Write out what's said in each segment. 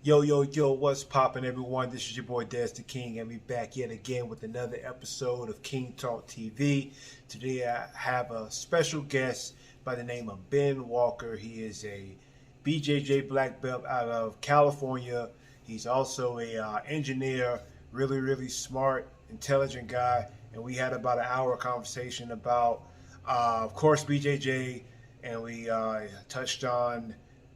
Yo, yo, yo, what's poppin', everyone? This is your boy Des the King, and we back yet again with another episode of King Talk TV. Today I have a special guest by the name of Ben Walker. He is a BJJ black belt out of California. He's also a engineer, really smart, intelligent guy. And we had about an hour conversation about, of course, BJJ, and we touched on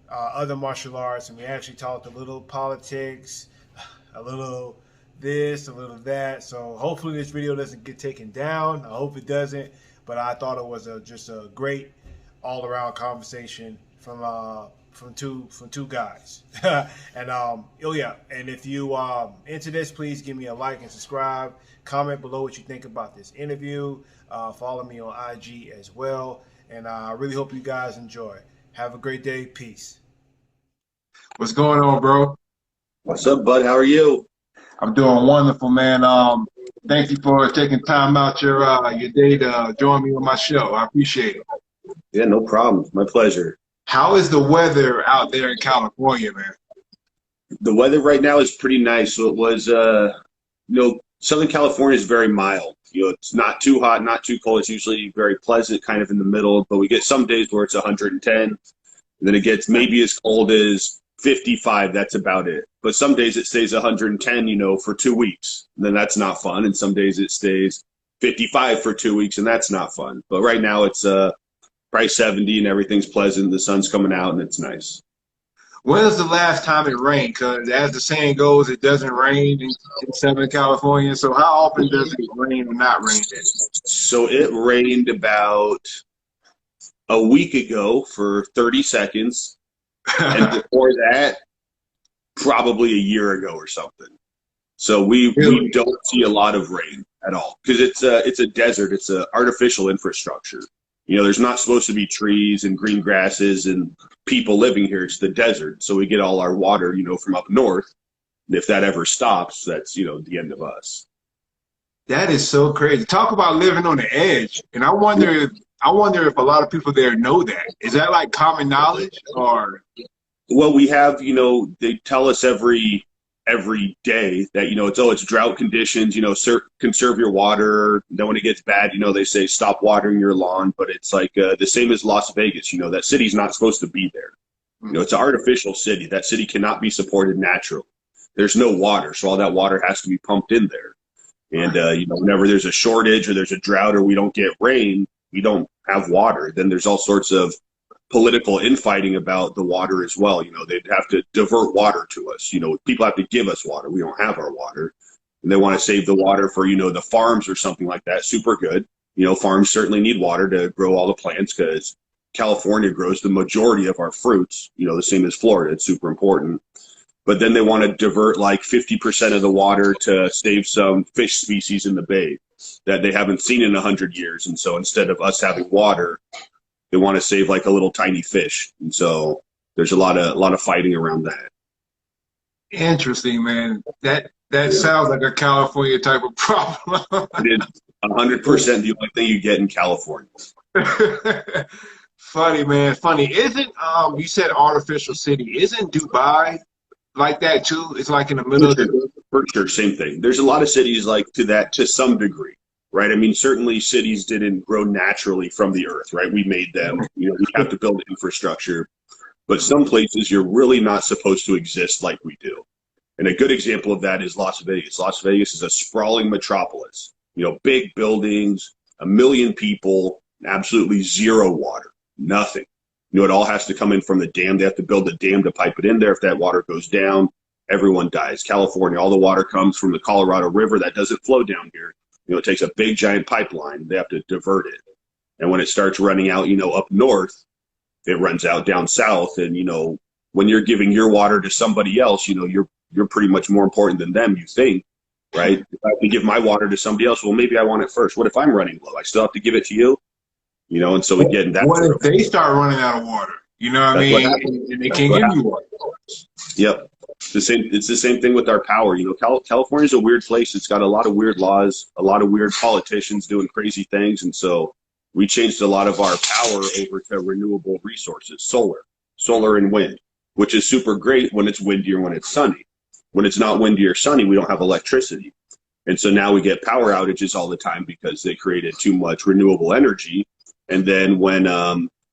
other martial arts, and we actually talked a little politics, a little this, a little that. So hopefully this video doesn't get taken down. I hope it doesn't, but I thought it was just a great all-around conversation from two guys. And oh yeah, and if you into this, please give me a like and subscribe. Comment below what you think about this interview. Follow me on IG as well, and I really hope you guys enjoy. Have a great day. Peace. What's going on, bro? What's up, bud? How are you? I'm doing wonderful, man. Thank you for taking time out your day to join me on my show. I appreciate it. Yeah, no problem. My pleasure. How is the weather out there in California, man? The weather right now is pretty nice. So it was, Southern California is very mild. It's not too hot, not too cold. It's usually very pleasant, kind of in the middle. But we get some days where it's 110, and then it gets maybe as cold as 55. That's about it. But some days it stays 110, for 2 weeks. And then that's not fun. And some days it stays 55 for 2 weeks, and that's not fun. But right now it's probably 70, and everything's pleasant. The sun's coming out, and it's nice. When was the last time it rained? Because as the saying goes, it doesn't rain in Southern California. So how often does it rain or not rain there? So it rained about a week ago for 30 seconds. And before that, probably a year ago or something. So we don't see a lot of rain at all because it's a desert. It's an artificial infrastructure. There's not supposed to be trees and green grasses and people living here. It's the desert. So we get all our water, from up north. And if that ever stops, that's, the end of us. That is so crazy. Talk about living on the edge. And I wonder if a lot of people there know that. Is that like common knowledge or? Well, we have, they tell us every day that, it's drought conditions, conserve your water. Then when it gets bad, they say stop watering your lawn. But it's like the same as Las Vegas, that city's not supposed to be there. It's an artificial city. That city cannot be supported naturally. There's no water. So all that water has to be pumped in there. And, whenever there's a shortage or there's a drought or we don't get rain, we don't have water. Then there's all sorts of political infighting about the water as well. They'd have to divert water to us. People have to give us water. We don't have our water. And they want to save the water for, the farms or something like that. Super good. Farms certainly need water to grow all the plants because California grows the majority of our fruits, the same as Florida. It's super important. But then they want to divert like 50% of the water to save some fish species in the bay that they haven't seen in 100 years. And so instead of us having water, they want to save like a little tiny fish. And so there's a lot of fighting around that. Interesting, man. That sounds like a California type of problem. It is 100% the only thing you get in California. Funny, man. Funny. Isn't you said artificial city? Isn't Dubai like that too? It's like in the middle of the For sure, same thing. There's a lot of cities like to that to some degree. Right. I mean, certainly cities didn't grow naturally from the earth. Right. We made them. We have to build infrastructure. But some places you're really not supposed to exist like we do. And a good example of that is Las Vegas. Las Vegas is a sprawling metropolis. Big buildings, 1 million people, absolutely zero water, nothing. It all has to come in from the dam. They have to build a dam to pipe it in there. If that water goes down, everyone dies. California, all the water comes from the Colorado River. That doesn't flow down here. It takes a big giant pipeline. They have to divert it. And when it starts running out, up north, it runs out down south. And, when you're giving your water to somebody else, you're pretty much more important than them, you think, right? If I can give my water to somebody else, well, maybe I want it first. What if I'm running low? I still have to give it to you, and so we get in that. What if they start running out of water? You know what I mean? And they can't give you water. Yep. It's the same thing with our power. California's a weird place. It's got a lot of weird laws, a lot of weird politicians doing crazy things. And so we changed a lot of our power over to renewable resources, solar and wind. which is super great when it's windy or when it's sunny. When it's not windy or sunny, we don't have electricity. And so now we get power outages all the time because they created too much renewable energy. And then when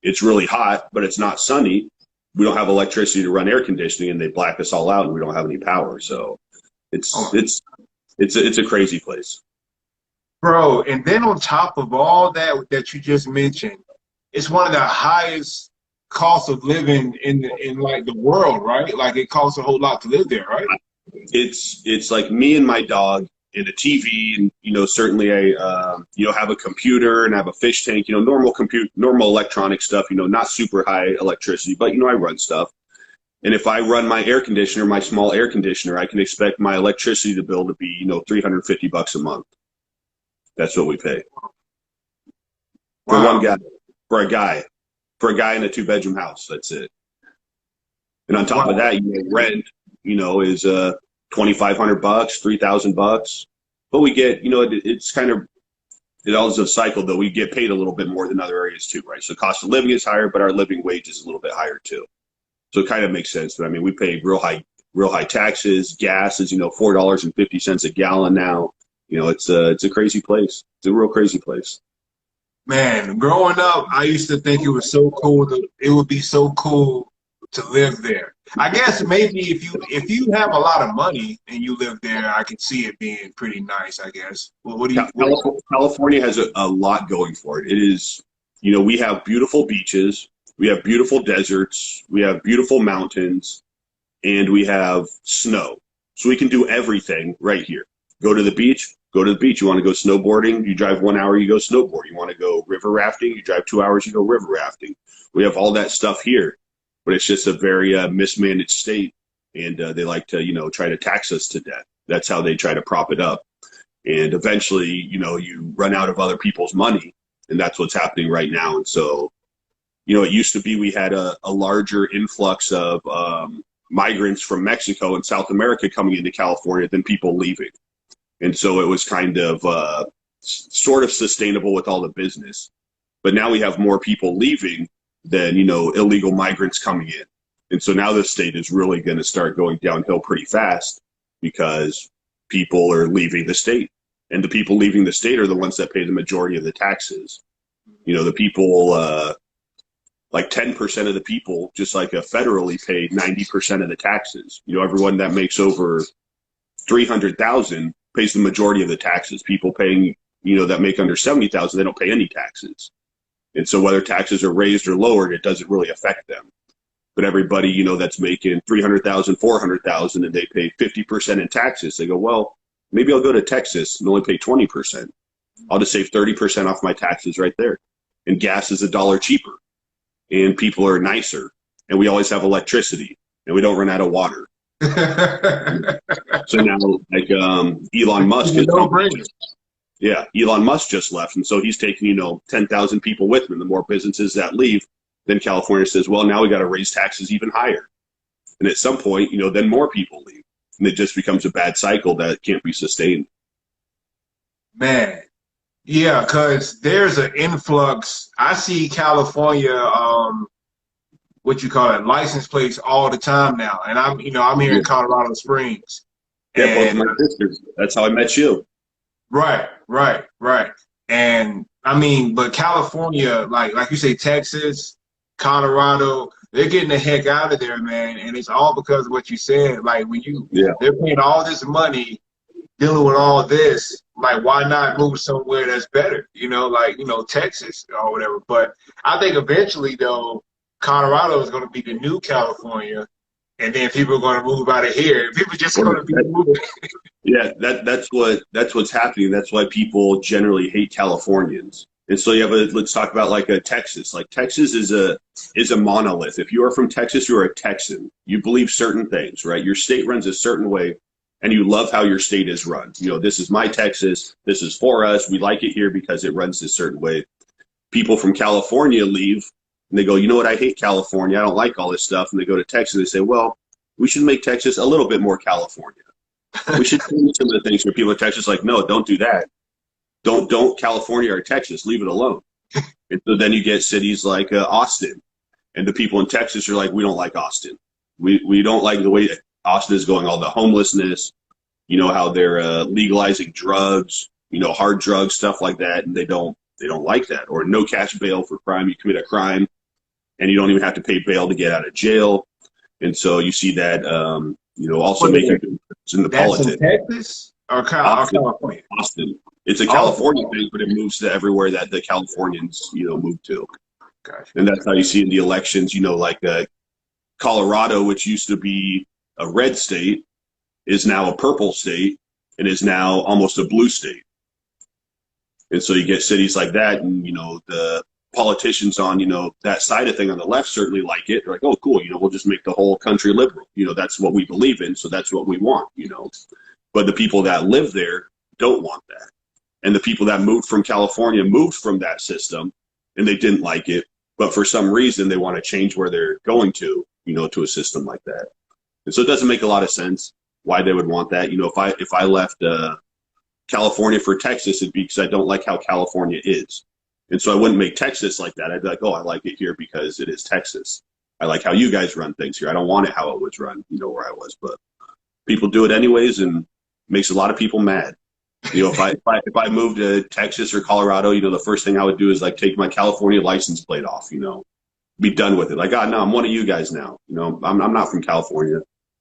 it's really hot, but it's not sunny, we don't have electricity to run air conditioning, and they black us all out, and we don't have any power. So it's a crazy place. Bro, and then on top of all that you just mentioned, it's one of the highest costs of living in like the world, right? Like it costs a whole lot to live there, right? It's like me and my dog and a TV, and certainly I have a computer and I have a fish tank, normal electronic stuff, not super high electricity, but I run stuff. And if I run my air conditioner, my small air conditioner, I can expect my electricity bill to be $350 a month. That's what we pay for one guy, for a guy in a 2-bedroom house. That's it. And on top of that, rent, is $2,500, $3,000. But we get, it's kind of, it all is a cycle, though. We get paid a little bit more than other areas too, right? So cost of living is higher, but our living wage is a little bit higher too. So it kind of makes sense. But I mean, we pay real high taxes. Gas is, $4.50 a gallon now. It's a crazy place. It's a real crazy place. Man, growing up, I used to think it was so cool. It would be so cool to live there. I guess maybe if you have a lot of money and you live there, I can see it being pretty nice, I guess. Well, what do you? California has a lot going for it. It is, we have beautiful beaches, we have beautiful deserts, we have beautiful mountains, and we have snow. So we can do everything right here. Go to the beach. Go to the beach. You want to go snowboarding? You drive 1 hour, you go snowboard. You want to go river rafting? You drive 2 hours, you go river rafting. We have all that stuff here, but it's just a very mismanaged state, and they like to, try to tax us to death. That's how they try to prop it up. And eventually, you run out of other people's money, and that's what's happening right now. And so, it used to be we had a larger influx of migrants from Mexico and South America coming into California than people leaving. And so it was kind of sort of sustainable with all the business. But now we have more people leaving than, illegal migrants coming in. And so now the state is really going to start going downhill pretty fast because people are leaving the state. And the people leaving the state are the ones that pay the majority of the taxes. The people, like 10% of the people, just like federally, pay 90% of the taxes. Everyone that makes over $300,000 pays the majority of the taxes. People paying, that make under $70,000, they don't pay any taxes. And so whether taxes are raised or lowered, it doesn't really affect them. But everybody, that's making $300,000, $400,000, and they pay 50% in taxes, they go, well, maybe I'll go to Texas and only pay 20%. I'll just save 30% off my taxes right there. And gas is $1 cheaper. And people are nicer. And we always have electricity. And we don't run out of water. So now, like Elon Musk Elon Musk just left, and so he's taking 10,000 people with him. And the more businesses that leave, then California says, well, now we got to raise taxes even higher. And at some point, then more people leave, and it just becomes a bad cycle that can't be sustained. Man, yeah, because there's an influx. I see California, license plates all the time now. And I'm here in Colorado Springs. Yeah, both my sisters. That's how I met you. Right. And I mean, but California, like you say, Texas, Colorado, they're getting the heck out of there, man. And it's all because of what you said. Like when they're paying all this money dealing with all this, like why not move somewhere that's better? Texas or whatever. But I think eventually though, Colorado is going to be the new California, and then people are going to move out of here. People just going to be moving. Yeah, that's what's happening. That's why people generally hate Californians. And so let's talk about like a Texas. Like Texas is a monolith. If you are from Texas, you are a Texan. You believe certain things, right? Your state runs a certain way, and you love how your state is run. This is my Texas. This is for us. We like it here because it runs a certain way. People from California leave. And they go, you know what, I hate California. I don't like all this stuff. And they go to Texas and they say, well, we should make Texas a little bit more California. We should change some of the things for people in Texas. Like, no, don't do that. Don't California or Texas. Leave it alone. And so then you get cities like Austin. And the people in Texas are like, we don't like Austin. We don't like the way Austin is going, all the homelessness, how they're legalizing drugs, hard drugs, stuff like that, and they don't like that. Or no cash bail for crime. You commit a crime and you don't even have to pay bail to get out of jail. And so you see that also making in the politics. In Texas or California? Austin. It's a California thing, but it moves to everywhere that the Californians, move to. Gotcha. And that's how you see in the elections, like Colorado, which used to be a red state, is now a purple state and is now almost a blue state. And so you get cities like that, and, the politicians on, that side of thing on the left certainly like it. They're like, oh, cool, we'll just make the whole country liberal. That's what we believe in, so that's what we want, But the people that live there don't want that. And the people that moved from California moved from that system, and they didn't like it. But for some reason, they want to change where they're going to a system like that. And so it doesn't make a lot of sense why they would want that. If I left California for Texas, it'd be because I don't like how California is. And so I wouldn't make Texas like that. I'd be like, oh, I like it here because it is Texas. I like how you guys run things here. I don't want it how it was run, where I was. But people do it anyways, and it makes a lot of people mad. If I moved to Texas or Colorado, the first thing I would do is like take my California license plate off, be done with it. Like, no, I'm one of you guys now. I'm not from California.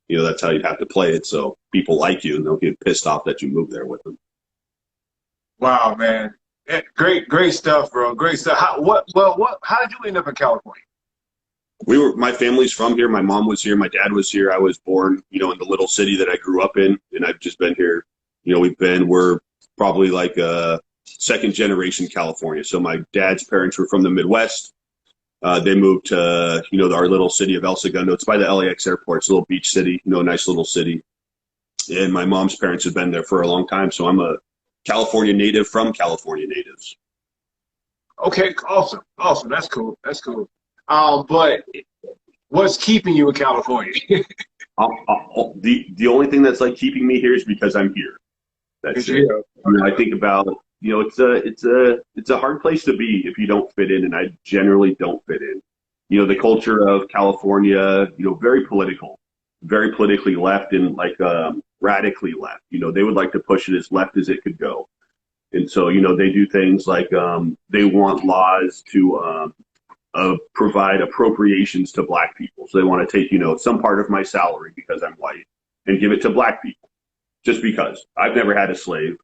That's how you'd have to play it. So people like you, and they'll get pissed off that you moved there with them. Wow, man. Great stuff, bro. Great stuff. How did you end up in California? My family's from here. My mom was here. My dad was here. I was born, in the little city that I grew up in, and I've just been here. We're probably like a second generation California. So my dad's parents were from the Midwest. They moved to, our little city of El Segundo. It's by the LAX airport. It's a little beach city, nice little city. And my mom's parents have been there for a long time. So I'm a California native from California natives. Okay, awesome. That's cool. But what's keeping you in California? The only thing that's like keeping me here is because I'm here. That's it. I think about, it's a hard place to be if you don't fit in, and I generally don't fit in. The culture of California, very political, very politically left, and like radically left. They would like to push it as left as it could go. And so, they do things like they want laws to provide appropriations to black people. So they want to take, some part of my salary because I'm white and give it to black people. Just because. I've never had a slave.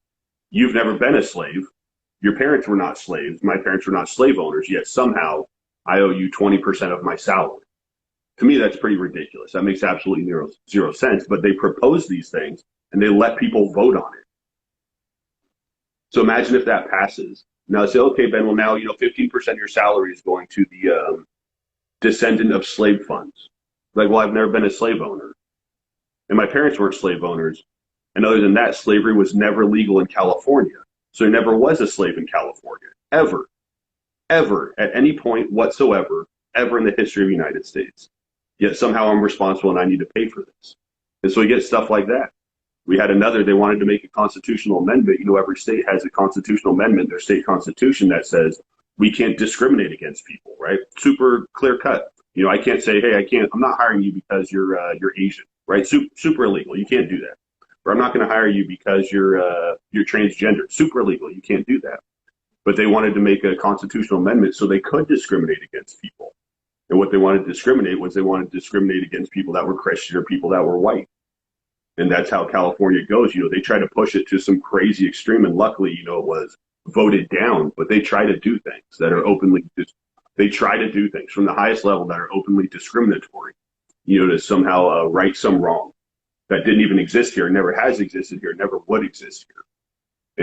You've never been a slave. Your parents were not slaves. My parents were not slave owners, yet somehow I owe you 20% of my salary. To me, that's pretty ridiculous. That makes absolutely zero sense. But they propose these things and they let people vote on it. So imagine if that passes. Now say, okay, Ben, well now, 15% of your salary is going to the descendant of slave funds. Like, well, I've never been a slave owner. And my parents weren't slave owners. And other than that, slavery was never legal in California. So there never was a slave in California, ever, at any point whatsoever, ever in the history of the United States. Yet somehow I'm responsible and I need to pay for this. And so we get stuff like that. We had they wanted to make a constitutional amendment. Every state has a constitutional amendment, their state constitution, that says we can't discriminate against people, right? Super clear cut. I can't say, hey, I'm not hiring you because you're Asian, right? Super illegal. You can't do that. Or I'm not going to hire you because you're transgender. Super illegal. You can't do that. But they wanted to make a constitutional amendment so they could discriminate against people. And what they wanted to discriminate against people that were Christian or people that were white. And that's how California goes. They try to push it to some crazy extreme. And luckily, it was voted down. But they try to do things that are they try to do things from the highest level that are openly discriminatory, to somehow right some wrong that didn't even exist here, never has existed here, never would exist here.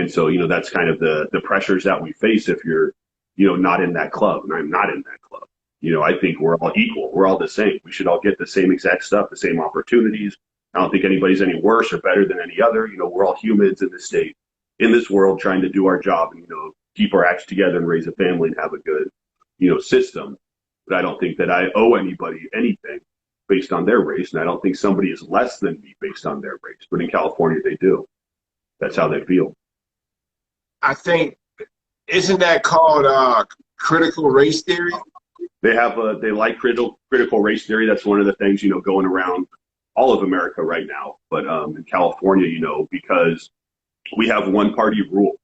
And so, that's kind of the pressures that we face if you're, not in that club. And I'm not in that club. I think we're all equal. We're all the same. We should all get the same exact stuff, the same opportunities. I don't think anybody's any worse or better than any other. We're all humans in this state, in this world, trying to do our job and, keep our acts together and raise a family and have a good, system. But I don't think that I owe anybody anything based on their race. And I don't think somebody is less than me based on their race. But in California, they do. That's how they feel. I think, isn't that called critical race theory? they like critical race theory. That's one of the things, going around all of America right now. But in California, because we have one party rule.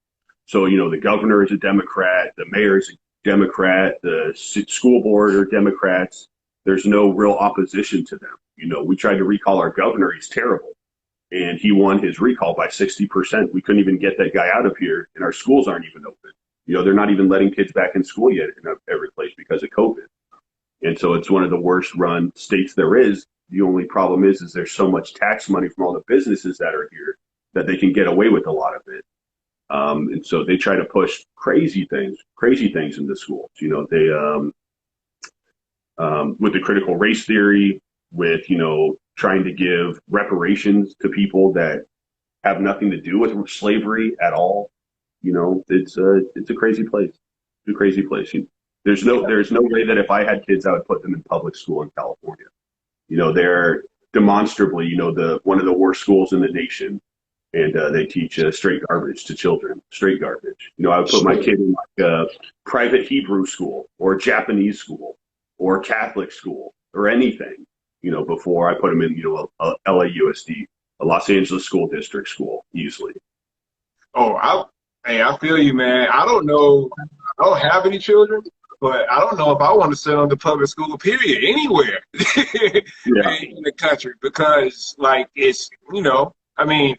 So, the governor is a Democrat, the mayor is a Democrat, the school board are Democrats. There's no real opposition to them. We tried to recall our governor. He's terrible. And he won his recall by 60%. We couldn't even get that guy out of here, and our schools aren't even open. They're not even letting kids back in school yet in every place because of COVID. And so it's one of the worst run states there is. The only problem is there's so much tax money from all the businesses that are here that they can get away with a lot of it. And so they try to push crazy things into schools. They with the critical race theory, with trying to give reparations to people that have nothing to do with slavery at all. It's a crazy place. It's a crazy place. There's no way that if I had kids, I would put them in public school in California. They're demonstrably, one of the worst schools in the nation, and they teach straight garbage to children. Straight garbage. I would put my kid in like a private Hebrew school or Japanese school or Catholic school or anything, before I put them in, a LAUSD, a Los Angeles School District school, easily. Oh, I feel you, man. I don't know. I don't have any children, but I don't know if I want to send them to public school, period, anywhere in the country, because, like, it's, I mean,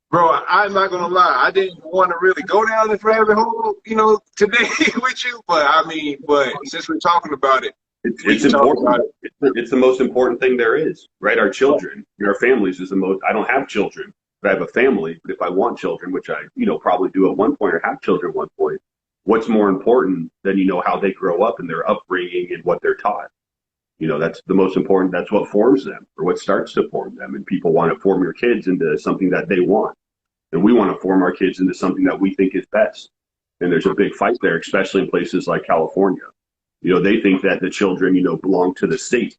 bro, I'm not going to lie. I didn't want to really go down this rabbit hole, today with you, but since we're talking about it, it's important. It's the most important thing there is, right? Our children, our families is the most. I don't have children, but I have a family. But if I want children, which I, probably do at one point or have children at one point, what's more important than, how they grow up and their upbringing and what they're taught? That's the most important. That's what forms them, or what starts to form them. And people want to form your kids into something that they want. And we want to form our kids into something that we think is best. And there's a big fight there, especially in places like California. They think that the children, belong to the state,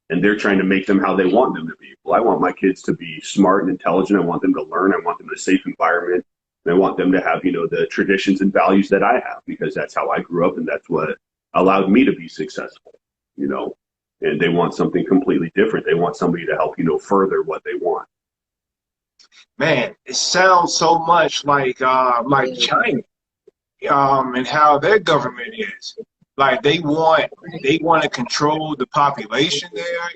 and they're trying to make them how they want them to be. Well, I want my kids to be smart and intelligent. I want them to learn. I want them in a safe environment. And I want them to have, the traditions and values that I have, because that's how I grew up and that's what allowed me to be successful, and they want something completely different. They want somebody to help, further what they want. Man, it sounds so much like China, and how their government is. Like they want to control the population there,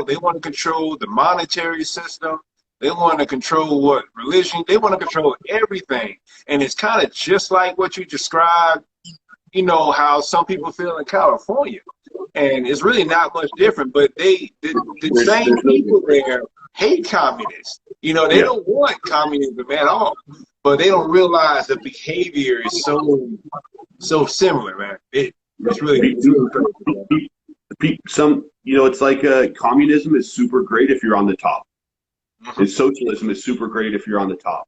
they want to control the monetary system. They want to control what religion, they want to control everything. And it's kind of just like what you described, how some people feel in California. And it's really not much different, but the same people there hate communists. They don't want communism at all, but they don't realize the behavior is so similar, man. It's really it's like communism is super great if you're on the top. And socialism is super great if you're on the top.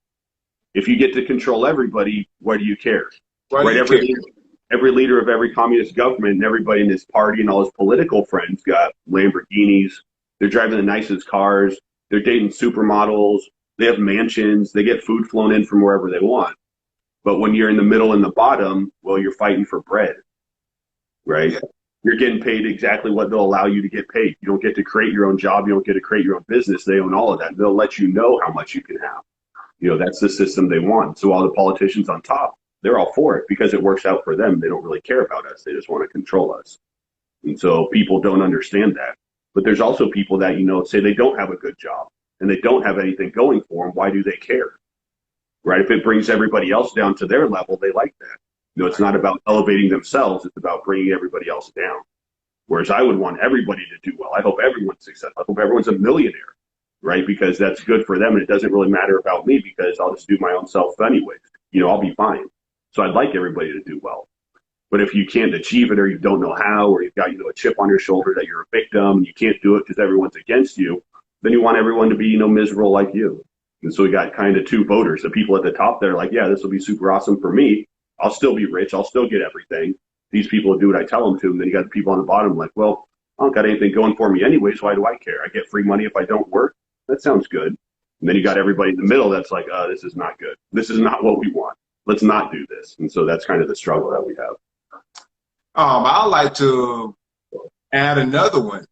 If you get to control everybody, why do you care? Every leader of every communist government and everybody in his party and all his political friends got Lamborghinis. They're driving the nicest cars. They're dating supermodels. They have mansions. They get food flown in from wherever they want. But when you're in the middle and the bottom, well, you're fighting for bread, right? Yeah. You're getting paid exactly what they'll allow you to get paid. You don't get to create your own job. You don't get to create your own business. They own all of that. They'll let you know how much you can have. That's the system they want. So all the politicians on top, they're all for it because it works out for them. They don't really care about us. They just want to control us. And so people don't understand that. But there's also people that, say they don't have a good job and they don't have anything going for them. Why do they care? Right? If it brings everybody else down to their level, they like that. It's not about elevating themselves. It's about bringing everybody else down. Whereas I would want everybody to do well. I hope everyone's successful. I hope everyone's a millionaire, right? Because that's good for them. And it doesn't really matter about me because I'll just do my own self anyways. I'll be fine. So I'd like everybody to do well. But if you can't achieve it or you don't know how, or you've got, a chip on your shoulder that you're a victim and you can't do it because everyone's against you, then you want everyone to be, miserable like you. And so we got kind of two voters, the people at the top that are like, yeah, this will be super awesome for me. I'll still be rich. I'll still get everything. These people will do what I tell them to. And then you got the people on the bottom like, well, I don't got anything going for me anyways. Why do I care? I get free money if I don't work. That sounds good. And then you got everybody in the middle that's like, this is not good. This is not what we want. Let's not do this. And so that's kind of the struggle that we have. I'd like to add another one.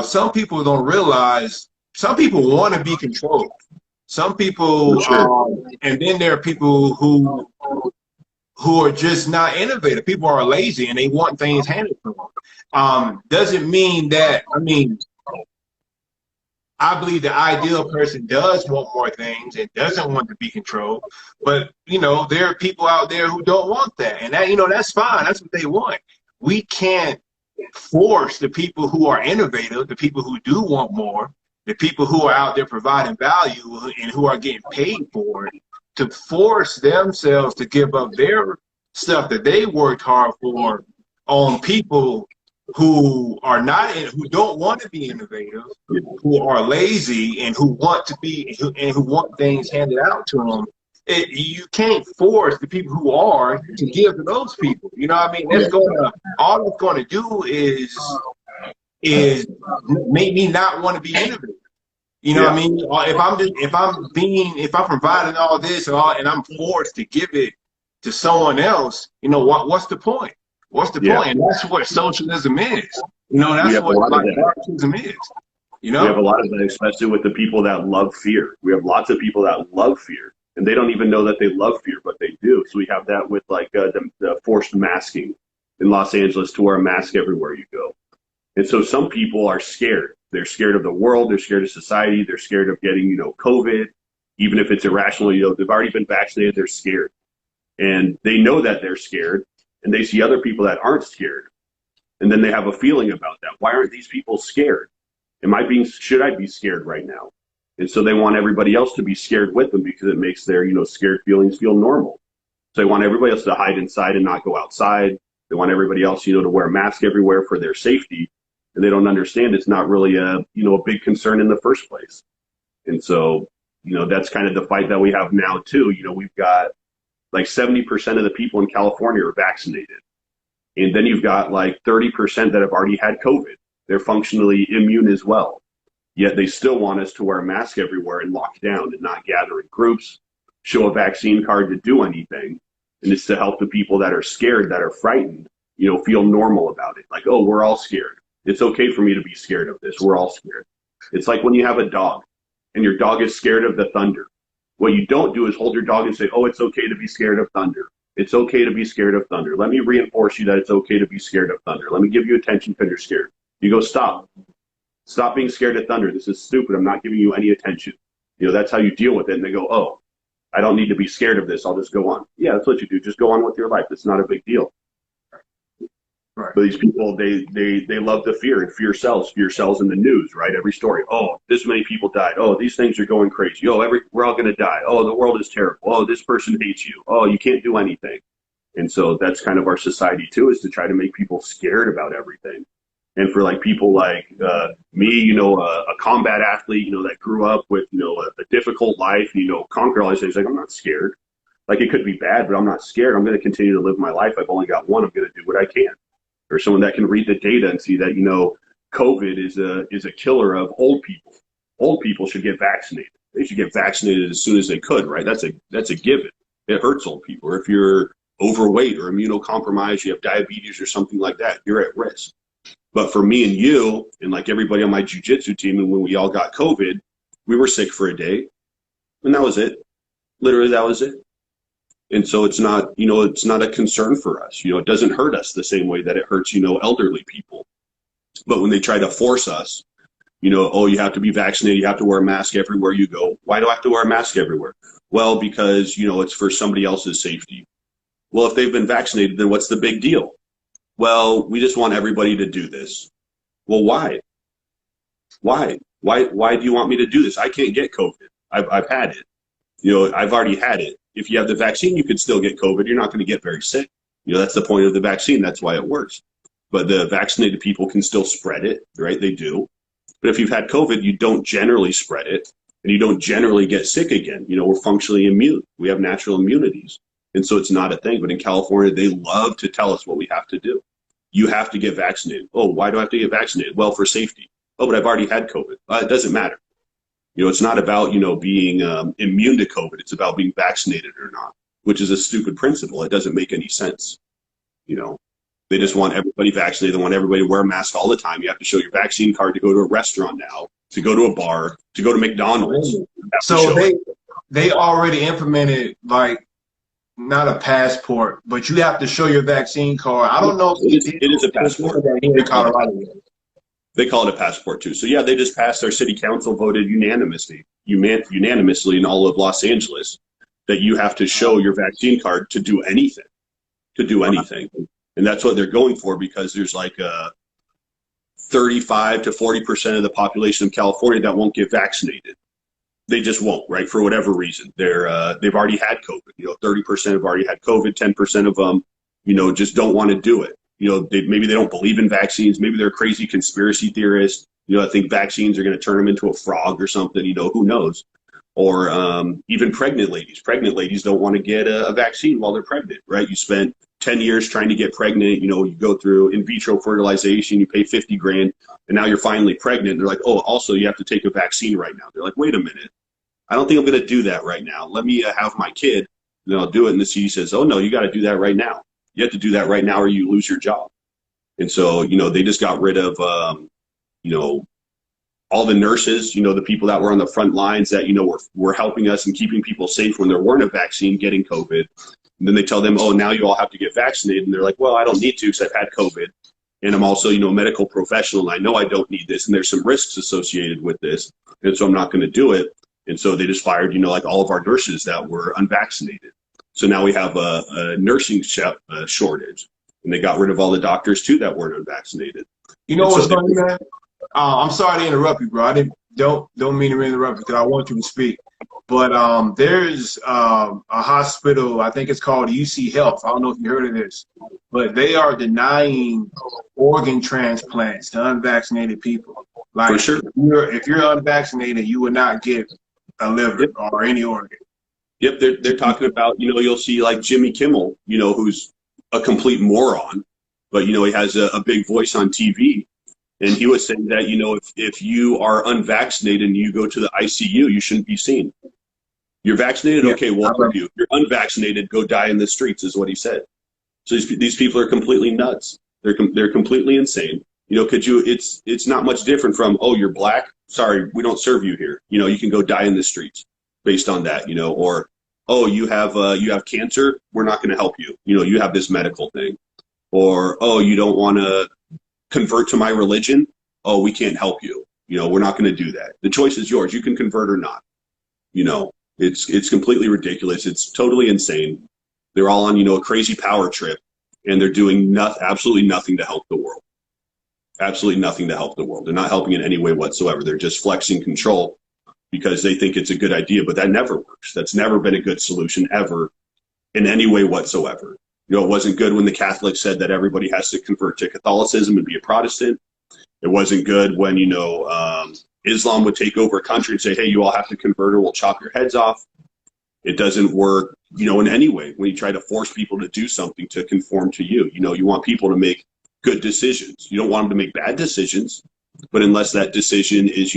Some people don't realize, some people want to be controlled. Some people, Sure. and then there are people who are just not innovative. People are lazy and they want things handed to them. Doesn't mean that, I mean, I believe the ideal person does want more things and doesn't want to be controlled. But, you know, there are people out there who don't want that. And that, you know, that's fine. That's what they want. We can't force the people who are innovative, the people who do want more, the people who are out there providing value and who are getting paid for it, to force themselves to give up their stuff that they worked hard for on people who are not, who don't want to be innovative, who are lazy and who want to be, and who want things handed out to them. You can't force the people who are to give to those people. You know what I mean? That's gonna, all it's gonna do is make me not want to be innovative. You know what I mean? If I'm providing all this and I'm forced to give it to someone else, you know, what's the point? What's the point? And that's what socialism is. You know, that's what like Marxism is. You know, we have a lot of that, especially with the people that love fear. We have lots of people that love fear, and they don't even know that they love fear, but they do. So we have that with like the forced masking in Los Angeles, to wear a mask everywhere you go. And so some people are scared. They're scared of the world. They're scared of society. They're scared of getting, you know, COVID. Even if it's irrational, you know, they've already been vaccinated. They're scared, and they know that they're scared. And they see other people that aren't scared, and then they have a feeling about that. Why aren't these people scared? Should I be scared right now? And so they want everybody else to be scared with them, because it makes their, you know, scared feelings feel normal. So they want everybody else to hide inside and not go outside. They want everybody else, you know, to wear a mask everywhere for their safety. And they don't understand it's not really a, you know, a big concern in the first place. And so, you know, that's kind of the fight that we have now too. You know, we've got like 70% of the people in California are vaccinated. And then you've got like 30% that have already had COVID. They're functionally immune as well. Yet they still want us to wear a mask everywhere and lock down and not gather in groups, show a vaccine card to do anything. And it's to help the people that are scared, that are frightened, you know, feel normal about it. Like, oh, we're all scared. It's okay for me to be scared of this. We're all scared. It's like when you have a dog and your dog is scared of the thunder. What you don't do is hold your dog and say, oh, it's okay to be scared of thunder. It's okay to be scared of thunder. Let me reinforce you that it's okay to be scared of thunder. Let me give you attention because you're scared. You go, stop. Stop being scared of thunder. This is stupid. I'm not giving you any attention. You know, that's how you deal with it. And they go, oh, I don't need to be scared of this. I'll just go on. Yeah, that's what you do. Just go on with your life. It's not a big deal. Right. But these people, they love the fear, and fear sells in the news, right? Every story. Oh, this many people died. Oh, these things are going crazy. Oh, we're all going to die. Oh, the world is terrible. Oh, this person hates you. Oh, you can't do anything. And so that's kind of our society too, is to try to make people scared about everything. And for like people like me, you know, a combat athlete, you know, that grew up with, you know, a difficult life, you know, conquer all these things. Like, I'm not scared. Like, it could be bad, but I'm not scared. I'm going to continue to live my life. I've only got one. I'm going to do what I can. Or someone that can read the data and see that, you know, COVID is a killer of old people. Old people should get vaccinated. They should get vaccinated as soon as they could, right? That's a given. It hurts old people. Or if you're overweight or immunocompromised, you have diabetes or something like that, you're at risk. But for me and you, and like everybody on my jiu-jitsu team, and when we all got COVID, we were sick for a day, and that was it. Literally, that was it. And so it's not, you know, it's not a concern for us. You know, it doesn't hurt us the same way that it hurts, you know, elderly people. But when they try to force us, you know, oh, you have to be vaccinated, you have to wear a mask everywhere you go. Why do I have to wear a mask everywhere? Well, because, you know, it's for somebody else's safety. Well, if they've been vaccinated, then what's the big deal? Well, we just want everybody to do this. Well, why? Why do you want me to do this? I can't get COVID. I've had it. You know, I've already had it. If you have the vaccine, you can still get COVID. You're not going to get very sick. You know, that's the point of the vaccine. That's why it works. But the vaccinated people can still spread it, right? They do. But if you've had COVID, you don't generally spread it, and you don't generally get sick again. You know, we're functionally immune. We have natural immunities. And so it's not a thing. But in California, they love to tell us what we have to do. You have to get vaccinated. Oh, why do I have to get vaccinated? Well, for safety. Oh, but I've already had COVID. It doesn't matter. You know, it's not about, you know, being immune to COVID. It's about being vaccinated or not, which is a stupid principle. It doesn't make any sense, you know. They just want everybody vaccinated. They want everybody to wear a mask all the time. You have to show your vaccine card to go to a restaurant now, to go to a bar, to go to McDonald's. So they already implemented, like, not a passport, but you have to show your vaccine card. I don't know if it is a passport. in Colorado. They call it a passport too. So yeah, they just passed. Our city council voted unanimously in all of Los Angeles that you have to show your vaccine card to do anything, and that's what they're going for, because there's like 35 to 40% of the population of California that won't get vaccinated. They just won't, right? For whatever reason, they've already had COVID. 30% have already had COVID. 10% of them, just don't want to do it. Maybe they don't believe in vaccines. Maybe they're crazy conspiracy theorists. I think vaccines are going to turn them into a frog or something. Who knows? Or even pregnant ladies. Pregnant ladies don't want to get a vaccine while they're pregnant, right? You spent 10 years trying to get pregnant. You go through in vitro fertilization. You pay $50,000, and now you're finally pregnant. They're like, oh, also you have to take a vaccine right now. They're like, wait a minute. I don't think I'm going to do that right now. Let me have my kid, and then I'll do it. And the CD says, oh, no, you got to do that right now. You have to do that right now or you lose your job. And so, they just got rid of, all the nurses, the people that were on the front lines that, were helping us and keeping people safe when there weren't a vaccine getting COVID. And then they tell them, oh, now you all have to get vaccinated. And they're like, well, I don't need to because I've had COVID. And I'm also, a medical professional. And I know I don't need this. And there's some risks associated with this. And so I'm not going to do it. And so they just fired, like all of our nurses that were unvaccinated. So now we have a nursing shortage, and they got rid of all the doctors too that weren't unvaccinated. You know what's funny, man? I'm sorry to interrupt you, bro. I don't mean to interrupt you because I want you to speak. But there's a hospital, I think it's called UC Health. I don't know if you heard of this, but they are denying organ transplants to unvaccinated people. Like, for sure. If you're unvaccinated, you would not get a liver or any organ. Yep, they're talking about, you'll see like Jimmy Kimmel, who's a complete moron, but, he has a big voice on TV. And he was saying that, if you are unvaccinated and you go to the ICU, you shouldn't be seen. You're vaccinated? Okay, we'll help you. If you're unvaccinated, go die in the streets, is what he said. So these people are completely nuts. They're completely insane. It's not much different from, oh, you're black? Sorry, we don't serve you here. You can go die in the streets based on that, or, oh, you have cancer? We're not going to help you. You have this medical thing. Or, oh, you don't want to convert to my religion? Oh, we can't help you. We're not going to do that. The choice is yours. You can convert or not. It's completely ridiculous. It's totally insane. They're all on, a crazy power trip, and they're doing absolutely nothing to help the world. Absolutely nothing to help the world. They're not helping in any way whatsoever. They're just flexing control because they think it's a good idea, but that never works. That's never been a good solution ever in any way whatsoever. It wasn't good when the Catholics said that everybody has to convert to Catholicism and be a Protestant. It wasn't good when, Islam would take over a country and say, hey, you all have to convert or we'll chop your heads off. It doesn't work, in any way when you try to force people to do something to conform to you. You want people to make good decisions. You don't want them to make bad decisions, but unless that decision is,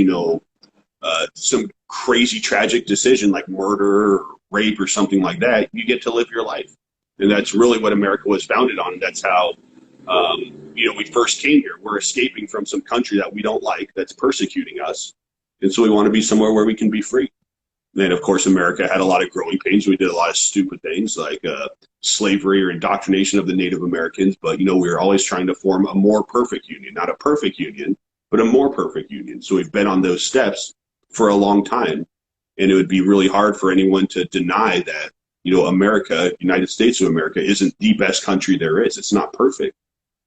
some crazy tragic decision like murder or rape or something like that, you get to live your life. And that's really what America was founded on. That's how, we first came here. We're escaping from some country that we don't like, that's persecuting us. And so we want to be somewhere where we can be free. And then, of course, America had a lot of growing pains. We did a lot of stupid things like slavery or indoctrination of the Native Americans. But, we were always trying to form a more perfect union, not a perfect union, but a more perfect union. So we've been on those steps for a long time. And it would be really hard for anyone to deny that, America, United States of America, isn't the best country there is. It's not perfect.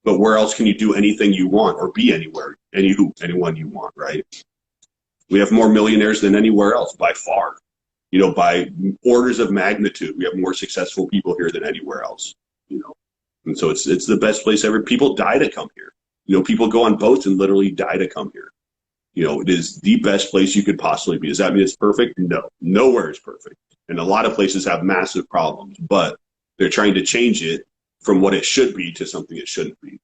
But where else can you do anything you want or be anywhere, anyone you want, right? We have more millionaires than anywhere else by far. By orders of magnitude, we have more successful people here than anywhere else, And so it's the best place ever. People die to come here. People go on boats and literally die to come here. It is the best place you could possibly be. Does that mean it's perfect? No, nowhere is perfect. And a lot of places have massive problems, but they're trying to change it from what it should be to something it shouldn't be.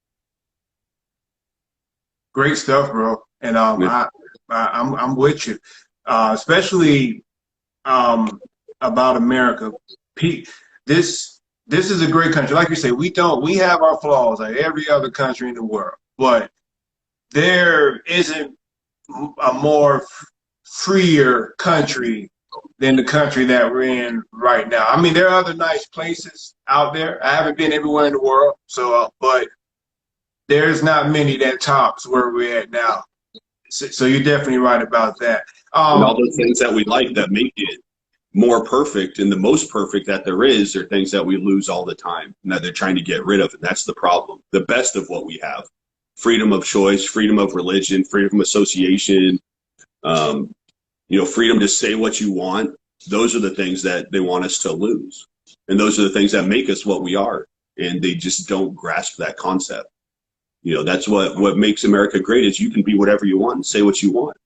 Great stuff, bro. And I'm with you, especially about America. This this is a great country. Like you say, we have our flaws like every other country in the world, but there isn't a more freer country than the country that we're in right now. I mean, there are other nice places out there. I haven't been everywhere in the world, so but there's not many that tops where we're at now. So you're definitely right about that. And all those things that we like that make it more perfect and the most perfect that there is are things that we lose all the time and that they're trying to get rid of. And that's the problem. The best of what we have: freedom of choice, freedom of religion, freedom of association, freedom to say what you want. Those are the things that they want us to lose. And those are the things that make us what we are. And they just don't grasp that concept. That's what makes America great, is you can be whatever you want and say what you want.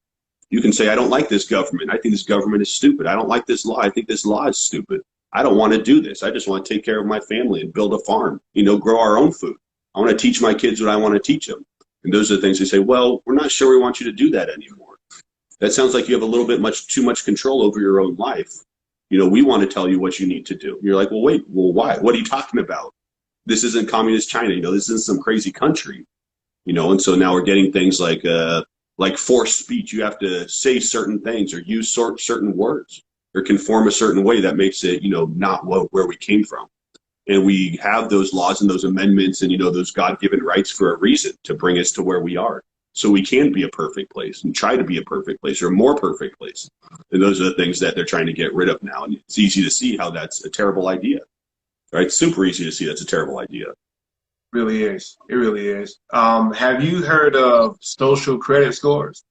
You can say, I don't like this government. I think this government is stupid. I don't like this law. I think this law is stupid. I don't want to do this. I just want to take care of my family and build a farm, grow our own food. I want to teach my kids what I want to teach them. And those are the things they say, well, we're not sure we want you to do that anymore. That sounds like you have a little bit too much control over your own life. We want to tell you what you need to do. You're like, well, why? What are you talking about? This isn't communist China. This isn't some crazy country. And so now we're getting things like forced speech. You have to say certain things or use certain words or conform a certain way that makes it, not where we came from. And we have those laws and those amendments and, those God-given rights for a reason, to bring us to where we are. So we can be a perfect place and try to be a perfect place or a more perfect place. And those are the things that they're trying to get rid of now. And it's easy to see how that's a terrible idea, right? Super easy to see that's a terrible idea. Really is. It really is. Have you heard of social credit scores?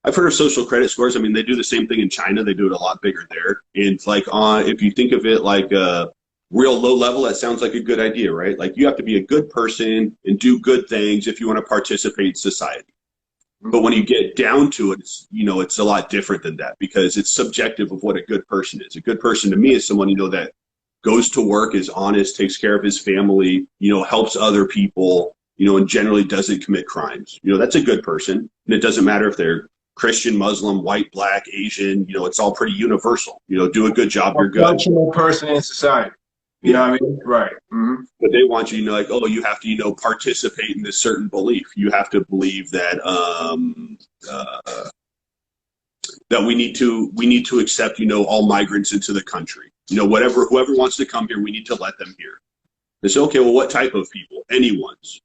I've heard of social credit scores. I mean, they do the same thing in China. They do it a lot bigger there. And if you think of it like a real low level, that sounds like a good idea, right? Like, you have to be a good person and do good things if you want to participate in society. But when you get down to it, it's a lot different than that, because it's subjective of what a good person is. A good person to me is someone, that goes to work, is honest, takes care of his family, helps other people, and generally doesn't commit crimes. That's a good person. And it doesn't matter if they're Christian, Muslim, white, black, Asian, it's all pretty universal. Do a good job, you're good. Functional person in society. You know what I mean? Right. Mm-hmm. But they want you, like, oh, you have to, participate in this certain belief. You have to believe that that we need to accept, all migrants into the country. Whoever wants to come here, we need to let them here. They say, okay, well, what type of people? Anyone's.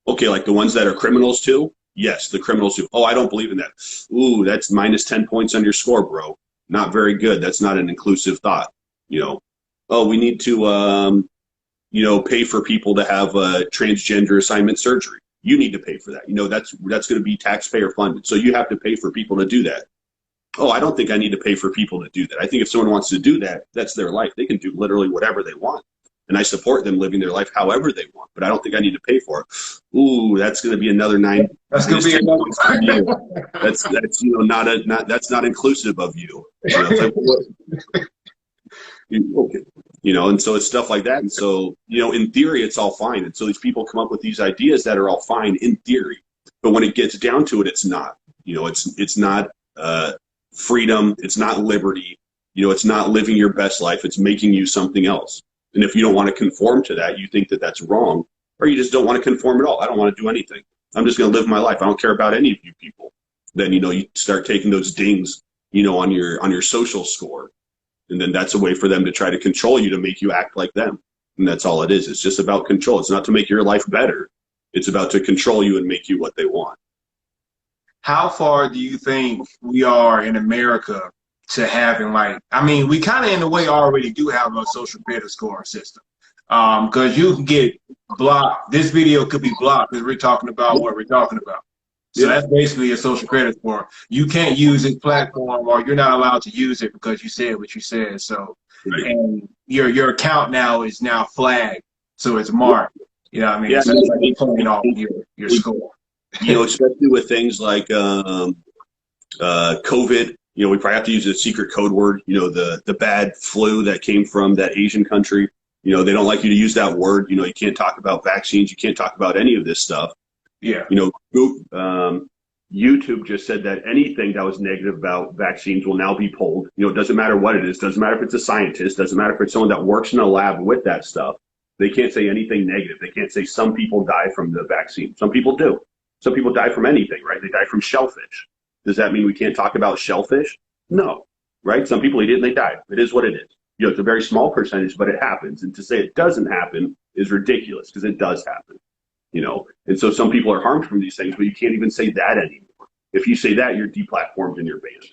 Okay, like the ones that are criminals too? Yes, the criminals too. Oh, I don't believe in that. Ooh, that's minus 10 points on your score, bro. Not very good. That's not an inclusive thought. Oh, we need to, pay for people to have transgender assignment surgery. You need to pay for that. That's going to be taxpayer funded. So you have to pay for people to do that. Oh, I don't think I need to pay for people to do that. I think if someone wants to do that, that's their life. They can do literally whatever they want. And I support them living their life however they want. But I don't think I need to pay for it. Ooh, that's going to be another 9. That's going to be another. That's that's not inclusive of you. Okay. And so it's stuff like that. And so, in theory, it's all fine. And so these people come up with these ideas that are all fine in theory. But when it gets down to it, it's not. It's not freedom. It's not liberty. It's not living your best life. It's making you something else. And if you don't want to conform to that, you think that that's wrong, or you just don't want to conform at all. I don't want to do anything. I'm just going to live my life. I don't care about any of you people. Then, you start taking those dings, on your social score. And then that's a way for them to try to control you, to make you act like them. And that's all it is. It's just about control. It's not to make your life better. It's about to control you and make you what they want. How far do you think we are in America to having, we kind of in a way already do have a social credit scoring system. Because you can get blocked. This video could be blocked because we're talking about what we're talking about. So that's basically a social credit score. You can't use this platform, or you're not allowed to use it because you said what you said. So, and your account now is flagged, so it's marked. You know what I mean? Yeah, so it's like you're pulling off your score. Especially with things like COVID. We probably have to use a secret code word. The bad flu that came from that Asian country. They don't like you to use that word. You can't talk about vaccines. You can't talk about any of this stuff. Yeah. YouTube just said that anything that was negative about vaccines will now be pulled. You know, it doesn't matter what it is. Doesn't matter if it's a scientist. Doesn't matter if it's someone that works in a lab with that stuff. They can't say anything negative. They can't say some people die from the vaccine. Some people do. Some people die from anything, right? They die from shellfish. Does that mean we can't talk about shellfish? No, right? Some people eat it and they die. It is what it is. You know, it's a very small percentage, but it happens. And to say it doesn't happen is ridiculous because it does happen. You know, and so some people are harmed from these things, but you can't even say that anymore. If you say that, you're deplatformed and you're banned.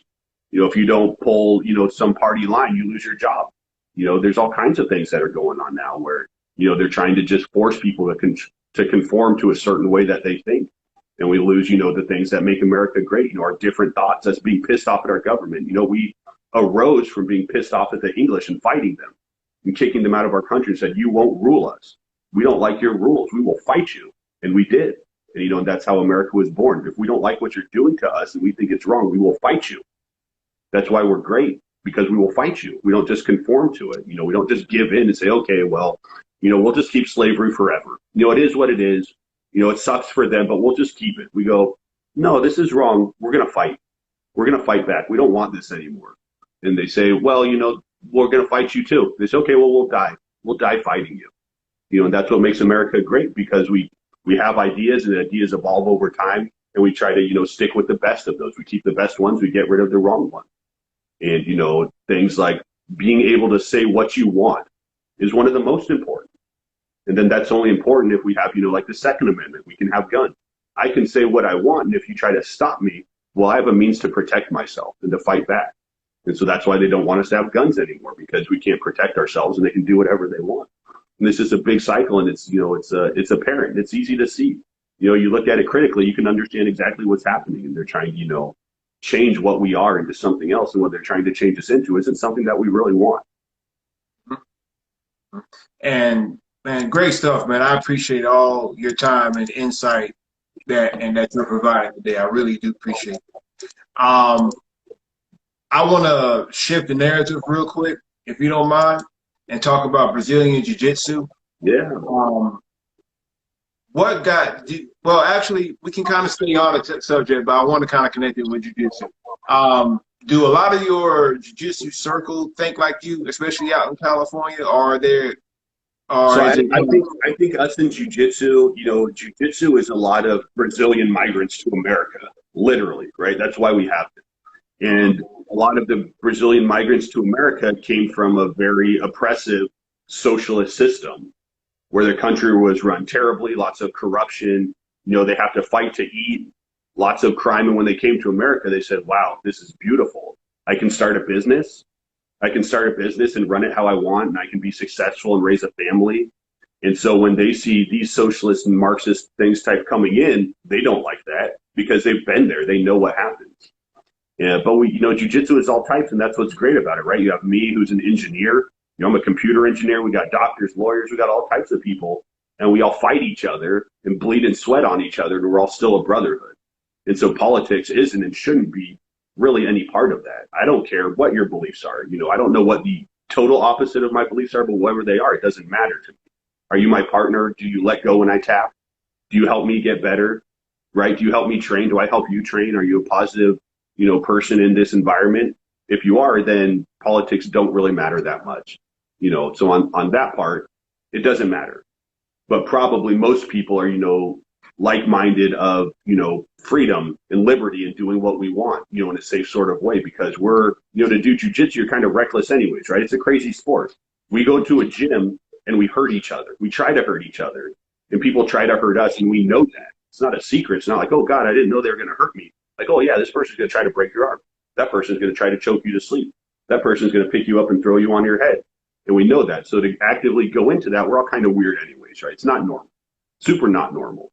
You know, if you don't pull, you know, some party line, you lose your job. You know, there's all kinds of things that are going on now where, you know, they're trying to just force people to conform to a certain way that they think. And we lose, you know, the things that make America great, you know, our different thoughts, us being pissed off at our government. You know, we arose from being pissed off at the English and fighting them and kicking them out of our country and said, you won't rule us. We don't like your rules. We will fight you. And we did. And, you know, and that's how America was born. If we don't like what you're doing to us and we think it's wrong, we will fight you. That's why we're great, because we will fight you. We don't just conform to it. You know, we don't just give in and say, okay, well, you know, we'll just keep slavery forever. You know, it is what it is. You know, it sucks for them, but we'll just keep it. We go, no, this is wrong. We're going to fight. We're going to fight back. We don't want this anymore. And they say, well, you know, we're going to fight you too. They say, okay, well, we'll die. We'll die fighting you. You know, and that's what makes America great, because we have ideas and ideas evolve over time, and we try to, you know, stick with the best of those. We keep the best ones. We get rid of the wrong ones. And, you know, things like being able to say what you want is one of the most important. And then that's only important if we have, you know, like the Second Amendment, we can have guns. I can say what I want. And if you try to stop me, well, I have a means to protect myself and to fight back. And so that's why they don't want us to have guns anymore, because we can't protect ourselves and they can do whatever they want. And this is a big cycle, and it's, you know, it's apparent. It's easy to see. You know, you look at it critically, you can understand exactly what's happening. And they're trying to, you know, change what we are into something else. And what they're trying to change us into isn't something that we really want. And man, great stuff, man. I appreciate all your time and insight that you're providing today. I really do appreciate it. I want to shift the narrative real quick, if you don't mind, and talk about Brazilian Jiu-Jitsu. Yeah. Well, actually, we can kind of stay on the subject, but I want to kind of connect it with Jiu-Jitsu. Do a lot of your Jiu-Jitsu circle think like you, especially out in California, or are there? So I think us in Jiu-Jitsu, you know, Jiu-Jitsu is a lot of Brazilian migrants to America, literally, right? That's why we have it. And a lot of the Brazilian migrants to America came from a very oppressive socialist system where their country was run terribly, lots of corruption, you know, they have to fight to eat, lots of crime. And when they came to America, they said, wow, this is beautiful. I can start a business. I can start a business and run it how I want, and I can be successful and raise a family. And so when they see these socialist and Marxist things type coming in, they don't like that because they've been there. They know what happens. Yeah, but you know, Jiu-Jitsu is all types, and that's what's great about it, right? You have me, who's an engineer. You know, I'm a computer engineer. We got doctors, lawyers. We got all types of people, and we all fight each other and bleed and sweat on each other, and we're all still a brotherhood. And so politics isn't and shouldn't be really any part of that. I don't care what your beliefs are. You know, I don't know what the total opposite of my beliefs are, but whatever they are, it doesn't matter to me. Are you my partner? Do you let go when I tap? Do you help me get better? Right? Do you help me train? Do I help you train? Are you a positive, you know, person in this environment? If you are, then politics don't really matter that much. You know, so on that part, it doesn't matter. But probably most people are, you know, like-minded of, you know, freedom and liberty and doing what we want, you know, in a safe sort of way, because we're, you know, to do jiu-jitsu, you're kind of reckless anyways, right? It's a crazy sport. We go to a gym and we hurt each other. We try to hurt each other, and people try to hurt us, and we know that. It's not a secret. It's not like, oh God, I didn't know they were going to hurt me. Like, oh yeah, this person's going to try to break your arm. That person's going to try to choke you to sleep. That person's going to pick you up and throw you on your head. And we know that. So to actively go into that, we're all kind of weird anyways, right? It's not normal. Super not normal.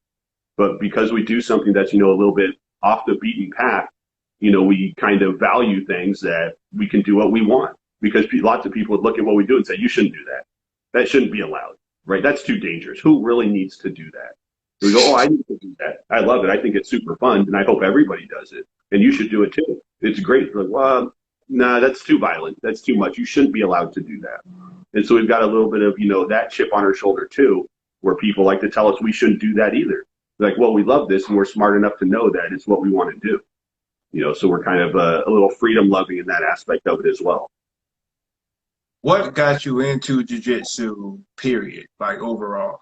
But because we do something that's, you know, a little bit off the beaten path, you know, we kind of value things that we can do what we want. Because lots of people would look at what we do and say, you shouldn't do that. That shouldn't be allowed, right? That's too dangerous. Who really needs to do that? We go, oh, I need to do that. I love it. I think it's super fun, and I hope everybody does it. And you should do it too. It's great. Like, well, nah, that's too violent. That's too much. You shouldn't be allowed to do that. And so we've got a little bit of, you know, that chip on our shoulder too, where people like to tell us we shouldn't do that either. Like, well, we love this, and we're smart enough to know that it's what we want to do. So we're kind of a little freedom loving in that aspect of it as well. What got you into jiu-jitsu, period, like overall?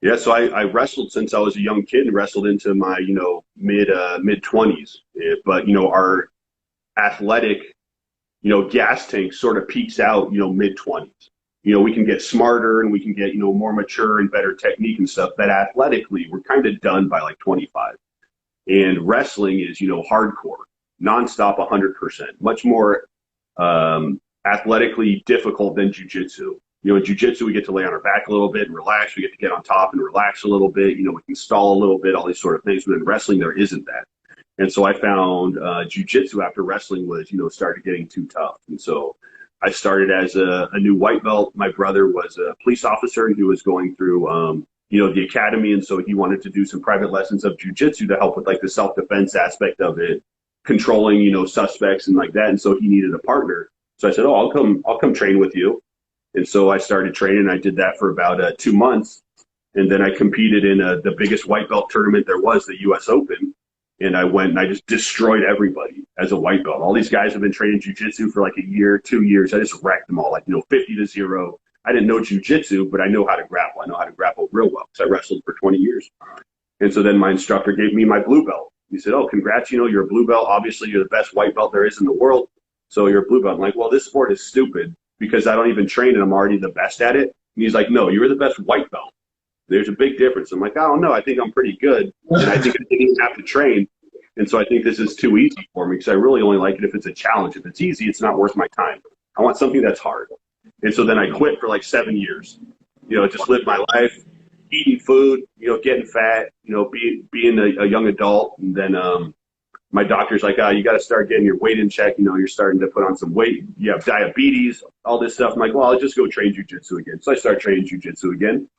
Yeah, so I wrestled since I was a young kid, and wrestled into my, mid 20s. But, our athletic, gas tank sort of peaks out, mid 20s. We can get smarter and we can get, more mature and better technique and stuff. But athletically, we're kind of done by like 25. And wrestling is, hardcore, nonstop, 100%, much more athletically difficult than jiu-jitsu. In jiu-jitsu, we get to lay on our back a little bit and relax. We get to get on top and relax a little bit. We can stall a little bit, all these sort of things. But in wrestling, there isn't that. And so I found jiu-jitsu after wrestling was, started getting too tough. And so I started as a new white belt. My brother was a police officer, and he was going through, the academy. And so he wanted to do some private lessons of jiu-jitsu to help with like the self-defense aspect of it, controlling, suspects and like that. And so he needed a partner. So I said, oh, I'll come train with you. And so I started training. I did that for about 2 months. And then I competed in the biggest white belt tournament there was, the U.S. Open. And I went and I just destroyed everybody as a white belt. All these guys have been training jiu-jitsu for like a year, 2 years. I just wrecked them all, like, 50-0. I didn't know jiu-jitsu, but I know how to grapple. I know how to grapple real well because I wrestled for 20 years. And so then my instructor gave me my blue belt. He said, oh, congrats, you're a blue belt. Obviously, you're the best white belt there is in the world. So you're a blue belt. I'm like, well, this sport is stupid because I don't even train and I'm already the best at it. And he's like, no, you're the best white belt. There's a big difference. I'm like, I don't know. I think I'm pretty good. And I think I didn't even have to train. And so I think this is too easy for me because I really only like it if it's a challenge. If it's easy, it's not worth my time. I want something that's hard. And so then I quit for like 7 years, just lived my life, eating food, getting fat, being a young adult. And then my doctor's like, you got to start getting your weight in check. You're starting to put on some weight. You have diabetes, all this stuff. I'm like, well, I'll just go train jiu-jitsu again. So I started training jiu-jitsu again.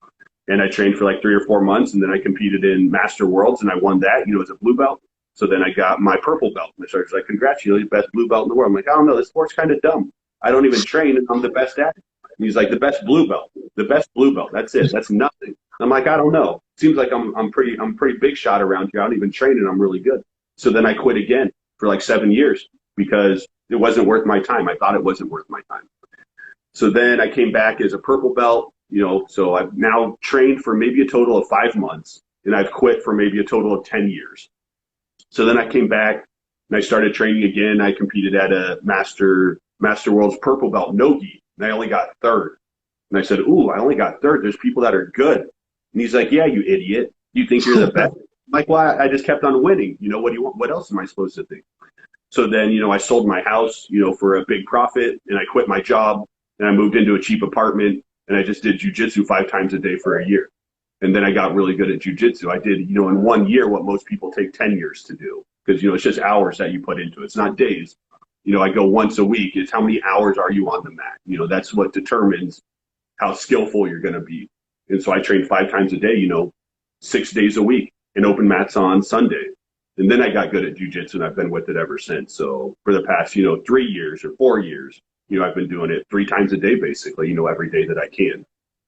And I trained for like 3 or 4 months. And then I competed in Master Worlds and I won that, as a blue belt. So then I got my purple belt. And the sergeant's like, congrats, you're the best blue belt in the world. I'm like, I don't know, this sport's kind of dumb. I don't even train and I'm the best at it. And he's like, the best blue belt. That's it. That's nothing. I'm like, I don't know. Seems like I'm pretty big shot around here. I don't even train and I'm really good. So then I quit again for like 7 years because it wasn't worth my time. I thought it wasn't worth my time. So then I came back as a purple belt, so I've now trained for maybe a total of 5 months and I've quit for maybe a total of 10 years. So then I came back and I started training again. I competed at a Master World's purple belt no-gi, and I only got third. And I said, ooh, I only got third. There's people that are good. And he's like, yeah, you idiot. You think you're the best? I'm like, well, I just kept on winning. What do you want? What else am I supposed to think? So then, I sold my house, for a big profit, and I quit my job, and I moved into a cheap apartment, and I just did jiu-jitsu 5 times a day for a year. And then I got really good at jiu-jitsu. I did, in 1 year what most people take 10 years to do because, it's just hours that you put into it. It's not days. I go once a week. It's how many hours are you on the mat? That's what determines how skillful you're going to be. And so I trained 5 times a day, 6 days a week and open mats on Sunday. And then I got good at jiu-jitsu and I've been with it ever since. So for the past, 3 years or 4 years, I've been doing it 3 times a day, basically, every day that I can.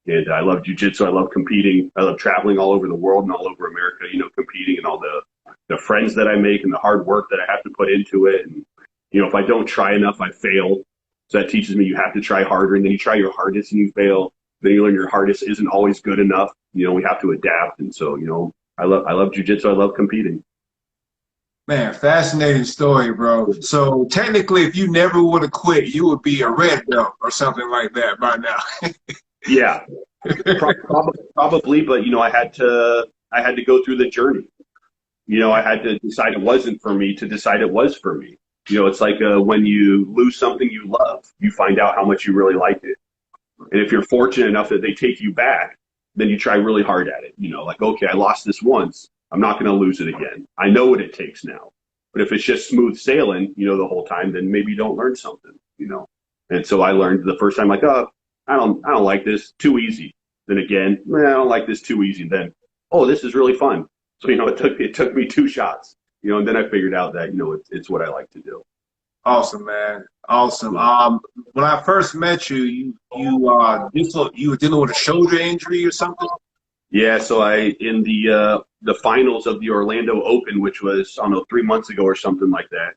And I love jiu-jitsu. I love competing. I love traveling all over the world and all over America, competing and all the friends that I make and the hard work that I have to put into it. And, if I don't try enough, I fail. So that teaches me you have to try harder. And then you try your hardest and you fail. Then you learn your hardest isn't always good enough. We have to adapt. And so, I love jiu-jitsu. I love competing. Man, fascinating story, bro. So technically, if you never would have quit, you would be a red belt or something like that by now. Yeah, probably, but I had to go through the journey. I had to decide it wasn't for me to decide it was for me. It's like when you lose something you love, you find out how much you really like it. And if you're fortunate enough that they take you back, then you try really hard at it. Like, okay, I lost this once. I'm not going to lose it again. I know what it takes now. But if it's just smooth sailing, the whole time, then maybe you don't learn something, And so I learned the first time, like, oh, I don't like this, too easy. Then again, I don't like this, too easy. Then, oh, this is really fun. So, it took me 2 shots, and then I figured out that, it's what I like to do. Awesome, man. Awesome. When I first met you, you were dealing with a shoulder injury or something? Yeah, so in the finals of the Orlando Open, which was, I don't know, 3 months ago or something like that,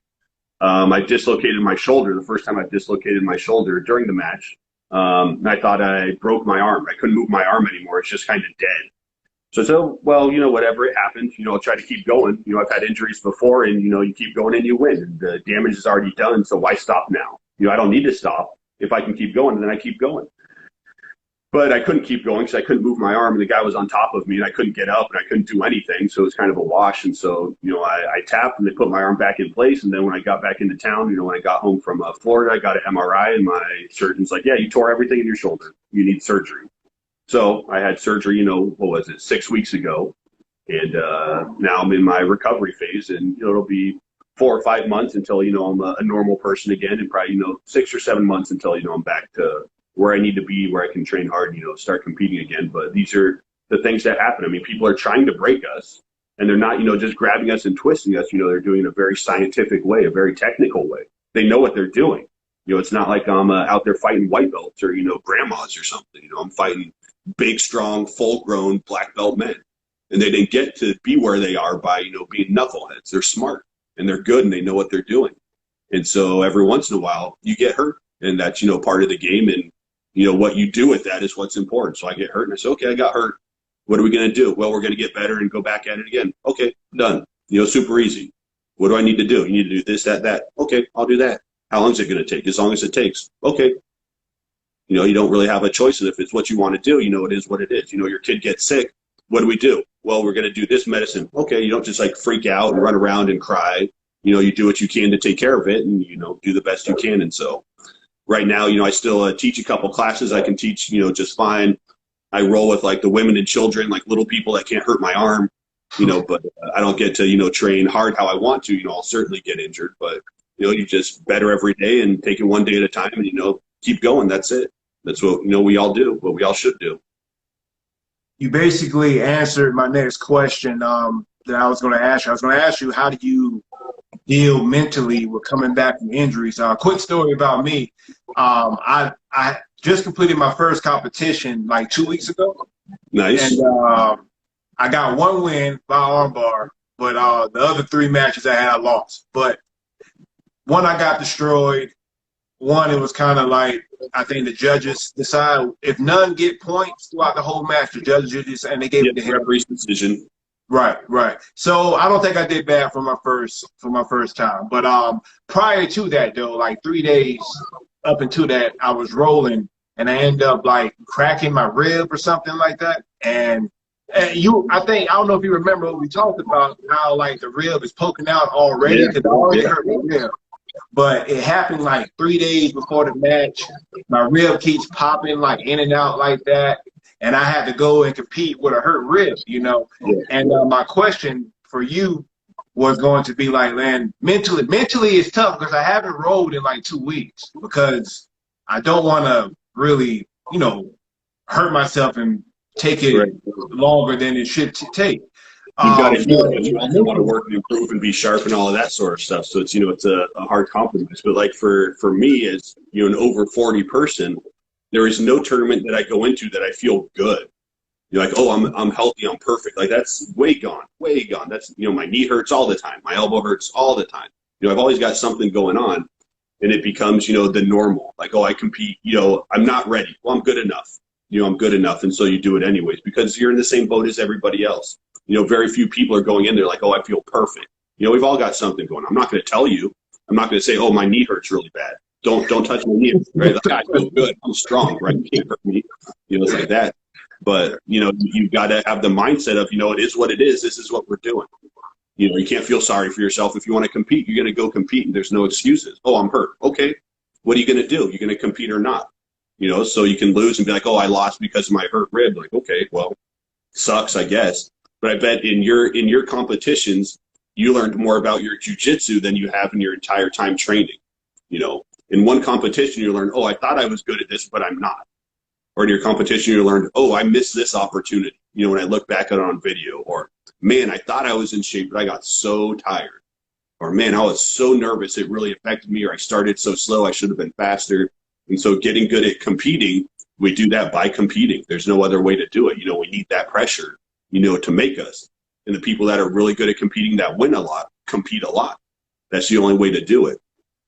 I dislocated my shoulder. The first time I dislocated my shoulder during the match. And I thought I broke my arm. I couldn't move my arm anymore. It's just kind of dead. So I said, well, whatever, it happens. I'll try to keep going. I've had injuries before, and, you keep going and you win. And the damage is already done, so why stop now? I don't need to stop. If I can keep going, then I keep going. But I couldn't keep going because I couldn't move my arm, and the guy was on top of me, and I couldn't get up, and I couldn't do anything. So it was kind of a wash. And so, I tapped, and they put my arm back in place. And then when I got back into town, when I got home from Florida, I got an MRI, and my surgeon's like, yeah, you tore everything in your shoulder. You need surgery. So I had surgery, 6 weeks ago. And now I'm in my recovery phase, and it'll be 4 or 5 months until, I'm a normal person again, and probably, 6 or 7 months until, I'm back to where I need to be, where I can train hard, start competing again. But these are the things that happen. I mean, people are trying to break us, and they're not, just grabbing us and twisting us. They're doing it a very scientific way, a very technical way. They know what they're doing. It's not like I'm out there fighting white belts or, grandmas or something. I'm fighting big, strong, full-grown black belt men. And they didn't get to be where they are by, being knuckleheads. They're smart, and they're good, and they know what they're doing. And so every once in a while, you get hurt, and that's, part of the game. And what you do with that is what's important. So I get hurt, and I say, okay, I got hurt. What are we going to do? Well, we're going to get better and go back at it again. Okay, done. Super easy. What do I need to do? You need to do this, that. Okay, I'll do that. How long is it going to take? As long as it takes. Okay. You don't really have a choice. And if it's what you want to do, it is what it is. Your kid gets sick. What do? Well, we're going to do this medicine. Okay, you don't just freak out and run around and cry. You do what you can to take care of it, and, do the best you can. And so right now, I still teach a couple classes. I can teach, just fine. I roll with the women and children, little people that can't hurt my arm, but I don't get to, train hard how I want to. I'll certainly get injured, but, you just better every day and take it one day at a time and, keep going. That's it. That's what, we all do, what we all should do. You basically answered my next question that I was going to ask you. I was going to ask you, how do you deal mentally with coming back from injuries? Quick story about me. I just completed my first competition 2 weeks ago. Nice. And I got one win by armbar, but the other 3 matches I lost. But one, I got destroyed. One, it was kind of I think the judges decide if none get points throughout the whole match, the judges and they gave it to him. Referee's decision. Right. So I don't think I did bad for my first time. But prior to that, though, 3 days up into that, I was rolling and I ended up cracking my rib or something like that. And I don't know if you remember what we talked about, how the rib is poking out already because I already hurt my rib. But it happened 3 days before the match. My rib keeps popping in and out like that. And I had to go and compete with a hurt rib, Yeah. And my question for you was going to be man, mentally it's tough because I haven't rolled in 2 weeks because I don't want to really, hurt myself and take it longer than it should take. You've got to do it, but you also want to work and improve and be sharp and all of that sort of stuff. So it's, it's a hard compromise. But for me as, an over 40 person, there is no tournament that I go into that I feel good. I'm healthy, I'm perfect. That's way gone. That's, my knee hurts all the time. My elbow hurts all the time. I've always got something going on, and it becomes, the normal. I compete, I'm not ready. Well, I'm good enough. I'm good enough. And so you do it anyways because you're in the same boat as everybody else. Very few people are going in there I feel perfect. We've all got something going on. I'm not going to tell you. I'm not going to say, oh, my knee hurts really bad. Don't touch my knee. Right? I feel good. I'm strong. Right? You can't hurt me. It's like that. But, you've got to have the mindset of, it is what it is. This is what we're doing. You can't feel sorry for yourself. If you want to compete, you're going to go compete, and there's no excuses. Oh, I'm hurt. Okay. What are you going to do? You're going to compete or not? So you can lose and be oh, I lost because of my hurt rib. Okay, well, sucks, I guess. But I bet in your competitions, you learned more about your jiu-jitsu than you have in your entire time training. In one competition, you learn, oh, I thought I was good at this, but I'm not. Or in your competition, you learned, oh, I missed this opportunity. When I look back at it on video. Or, man, I thought I was in shape, but I got so tired. Or, man, I was so nervous, it really affected me. Or I started so slow, I should have been faster. And so getting good at competing We do that by competing. There's no other way to do it. We need that pressure, to make us. And the people that are really good at competing that win a lot, compete a lot. That's the only way to do it.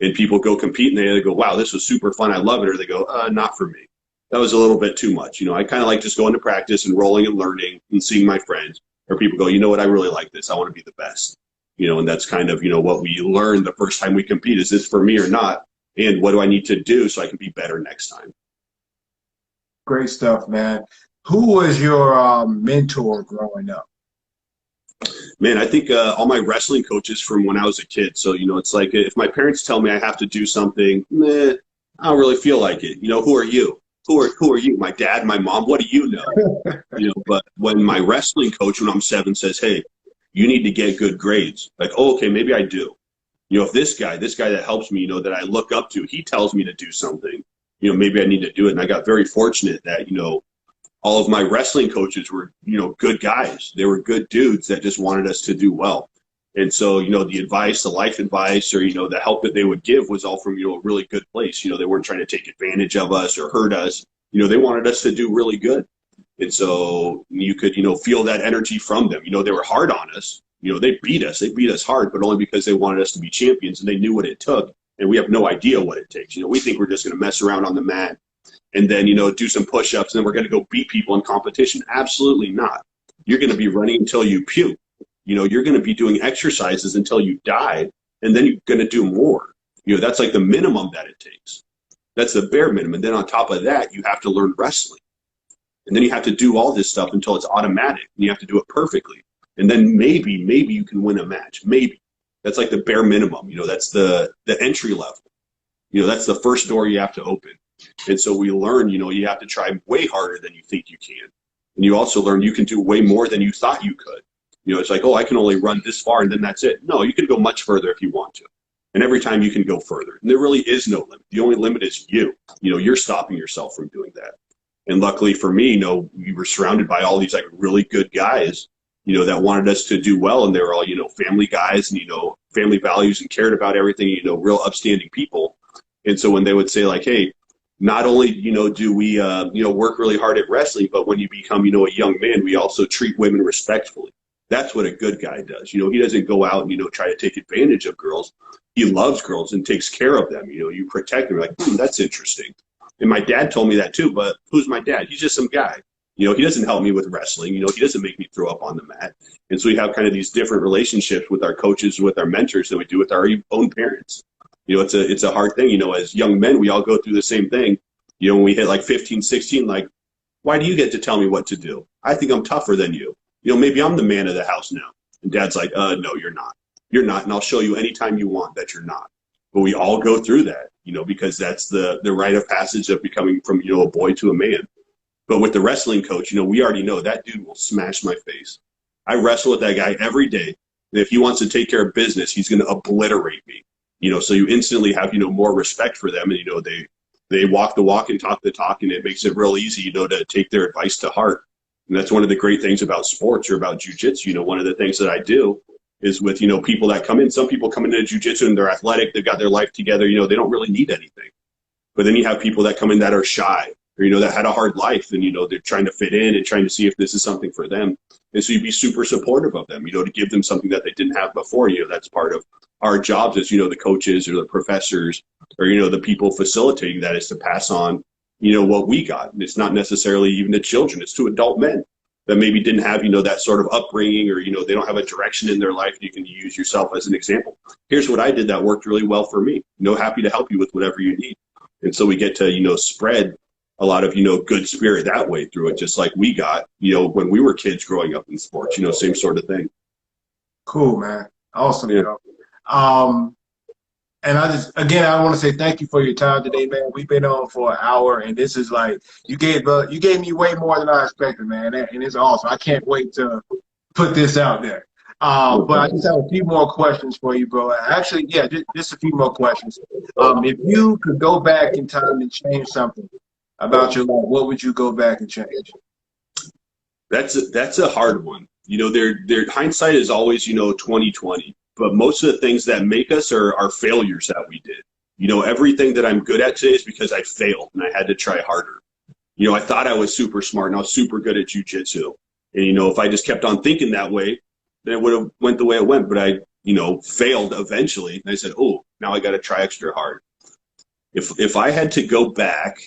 And people go compete and they either go, wow, this was super fun, I love it, or they go, not for me. That was a little bit too much. I kind of like just going to practice and rolling and learning and seeing my friends. Or people go, you know what, I really like this. I want to be the best. And that's kind of, what we learn the first time we compete. Is this for me or not? And what do I need to do so I can be better next time? Great stuff, man. Who was your mentor growing up? Man, I think all my wrestling coaches from when I was a kid. So, it's like if my parents tell me I have to do something, I don't really feel like it. Who are you? Who are you? My dad, my mom, what do you know? But when my wrestling coach when I'm 7 says, hey, you need to get good grades. Like, oh, okay, maybe I do. If this guy that helps me, that I look up to, he tells me to do something, maybe I need to do it. And I got very fortunate that, all of my wrestling coaches were, good guys. They were good dudes that just wanted us to do well. And so, the advice, the life advice, or, the help that they would give was all from, a really good place. They weren't trying to take advantage of us or hurt us. They wanted us to do really good. And so you could, feel that energy from them. They were hard on us. They beat us. They beat us hard, but only because they wanted us to be champions and they knew what it took. And we have no idea what it takes. We think we're just going to mess around on the mat and then, do some push-ups, and then we're going to go beat people in competition. Absolutely not. You're going to be running until you puke. You're going to be doing exercises until you die, and then you're going to do more. That's like the minimum that it takes. That's the bare minimum. And then on top of that, you have to learn wrestling. And then you have to do all this stuff until it's automatic, and you have to do it perfectly. And then maybe you can win a match. Maybe. That's like the bare minimum. That's the entry level. That's the first door you have to open. And so we learn, you have to try way harder than you think you can. And you also learn you can do way more than you thought you could. It's like, oh, I can only run this far and then that's it. No, you can go much further if you want to. And every time you can go further. And there really is no limit. The only limit is you. You're stopping yourself from doing that. And luckily for me, we were surrounded by all these like really good guys, that wanted us to do well. And they were all, family guys and, family values and cared about everything, real upstanding people. And so when they would say like, hey, not only, do we, work really hard at wrestling, but when you become, a young man, we also treat women respectfully. That's what a good guy does. He doesn't go out and, try to take advantage of girls. He loves girls and takes care of them. You protect them. You're like, that's interesting. And my dad told me that too, but who's my dad? He's just some guy. He doesn't help me with wrestling. He doesn't make me throw up on the mat. And so we have kind of these different relationships with our coaches, with our mentors than we do with our own parents. It's a hard thing. As young men, we all go through the same thing. When we hit like 15, 16, like, why do you get to tell me what to do? I think I'm tougher than you. Maybe I'm the man of the house now. And dad's like, no, you're not. You're not. And I'll show you anytime you want that you're not. But we all go through that, because that's the rite of passage of becoming from, a boy to a man. But with the wrestling coach, we already know that dude will smash my face. I wrestle with that guy every day. And if he wants to take care of business, he's going to obliterate me. So you instantly have, more respect for them. And, they walk the walk and talk the talk, and it makes it real easy, to take their advice to heart. And that's one of the great things about sports or about jiu-jitsu. One of the things that I do is with, people that come in. Some people come into jiu-jitsu and they're athletic. They've got their life together. They don't really need anything. But then you have people that come in that are shy or, that had a hard life and, they're trying to fit in and trying to see if this is something for them. And so you'd be super supportive of them, to give them something that they didn't have before. That's part of our jobs as, the coaches or the professors or, the people facilitating that is to pass on, what we got. And it's not necessarily even to children. It's to adult men that maybe didn't have, that sort of upbringing or, they don't have a direction in their life. You can use yourself as an example. Here's what I did that worked really well for me. Happy to help you with whatever you need. And so we get to, spread a lot of, good spirit that way through it, just like we got, when we were kids growing up in sports, same sort of thing. Cool, man. Awesome. Yeah. And I want to say thank you for your time today, man. We've been on for an hour, and this is like, you gave me way more than I expected, man. And it's awesome. I can't wait to put this out there. But I just have a few more questions for you, bro. Actually, yeah, just a few more questions. If you could go back in time and change something about your life, what would you go back and change? That's a hard one. Their hindsight is always, 20/20. But most of the things that make us are failures that we did. Everything that I'm good at today is because I failed and I had to try harder. I thought I was super smart and I was super good at jujitsu. And, if I just kept on thinking that way, then it would have went the way it went. But I, failed eventually. And I said, oh, now I got to try extra hard. If I had to go back